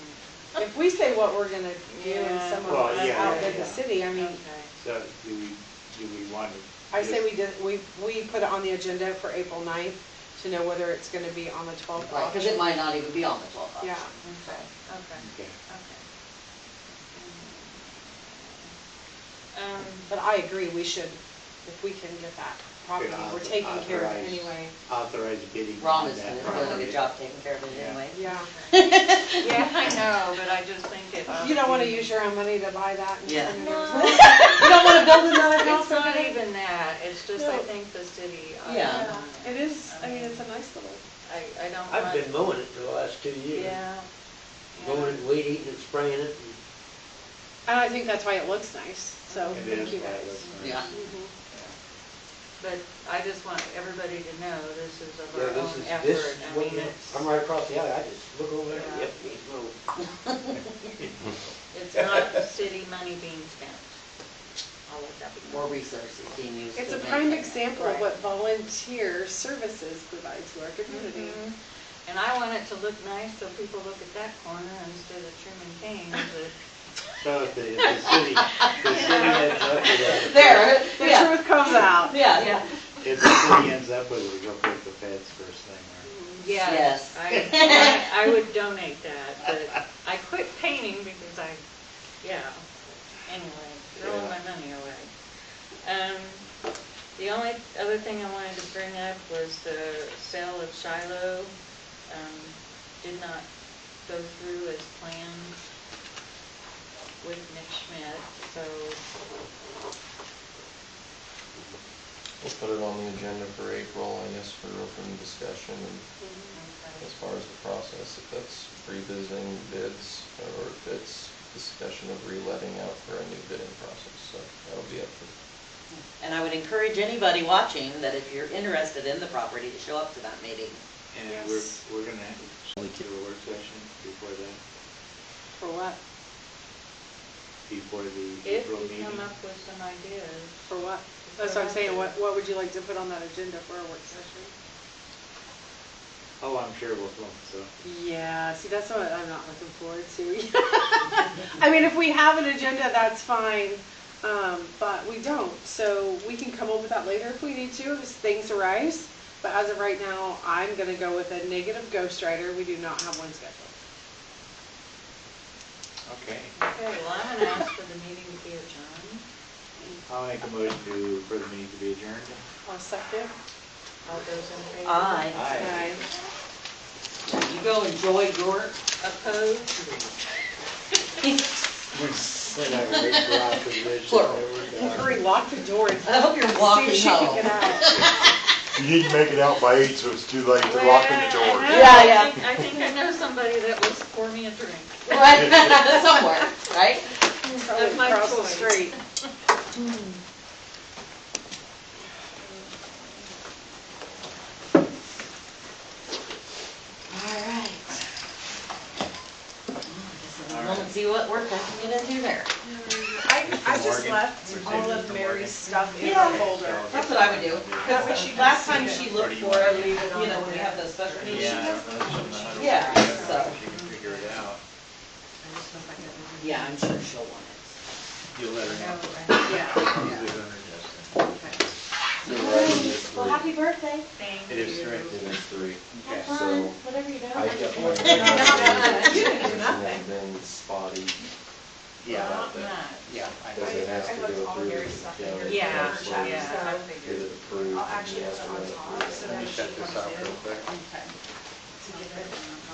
if we say what we're gonna do and Yeah. some of Well, us yeah, outbid yeah, the yeah. city, I mean, Okay. So do we want to? I say we put it on the agenda for April 9th to know whether it's gonna be on the 12th Right, because it auction. might not even be on the 12th auction. Yeah, Okay, okay, Okay. okay. but I agree, we should, if we can get that property, we're taking care of it Authorize- anyway. Authorize bidding Ron on is that doing a property. good job taking care of it Yeah. anyway. Yeah, Yeah, I know, but I just think it ought you don't wanna be- use your own money to buy that and Yeah. send it No. over. You don't want to build another house It's not over there? even that, it's just I No. think the city ought to Yeah. own It is, I mean, it's a nice little, I don't I've want, been mowing it for the last 2 years. yeah. Mowing it, weed eating it, spraying it, and and I think that's why it looks nice, so It thank is you why it guys. looks nice. Yeah. Mhm. But I just want everybody to know this is of yeah, our this own is, effort. this, I what- mean, it's, I'm right across the alley, I just look over there, Yeah. yep, he's mowed. it's not city money being spent. I'll let that be known. More resources being used. It's to a prime maintain it. example of Right. what volunteer services provide to our community. Mhm. And I want it to look nice so people look at that corner instead of trimming canes, but So if the city ends up with it, There, The yeah, truth comes out. yeah. if the city ends up with it, we go put the feds first thing, Yes. yes, I would donate that, but I quit painting because anyway, throwing my money away. The only other thing I wanted to bring up was the sale of Shiloh, did not go through as planned with Nick Schmidt, so we'll put it on the agenda for April, I guess, for open discussion and as far as the process, if that's revisiting bids or if it's discussion of reletting out for a new bidding process, so that'll be up to. And I would encourage anybody watching that if you're interested in the property to show up to that meeting. And Yes. we're gonna do a work session before that, For what? before the If April you meeting. come up with some ideas. For what? That's what I'm saying, what would you like to put on that agenda for a work session? Oh, I'm sure we'll film, so. Yeah, see, that's what I'm not looking forward to. I mean, if we have an agenda, that's fine, but we don't. So we can come up with that later if we need to, as things arise. But as of right now, I'm gonna go with a negative ghostwriter. We do not have one scheduled. Okay. Okay, well, I'm gonna ask for the meeting to be adjourned. I'll make a motion for the meeting to be adjourned. I'll second. All those in favor? Aye. Aye. Now you go enjoy your, Opposed? Plural. Hurry, lock the door and I hope you're walking see if she can home. get out. You need to make it out by 8, so it's too late to lock in the door. Yeah, I think I know somebody that will pour me a drink. Right, somewhere, right? Probably Of my across the choice. street. All right. Well, let's see what we're packing it into there. I just left all of Mary's stuff in her folder. That's what I would do. That way she can Last see time it. she looked for it, you know, when we have those special meetings. Yeah, so. She can figure it out. Yeah, I'm sure she'll want it. You'll let her know. Yeah. I'll leave it on her desk. Well, happy birthday. Thank It is you. 3. It is 3. Okay. So, Whatever you do. I got one. You didn't do nothing. Been spotty. Yeah, Not that- much. yeah, I Because it has to go through the county. Yeah, council, yeah, I Get figured. it approved. I'll actually and put it on yes, top, we're so Let me shut this off real quick. Okay. To get rid of them.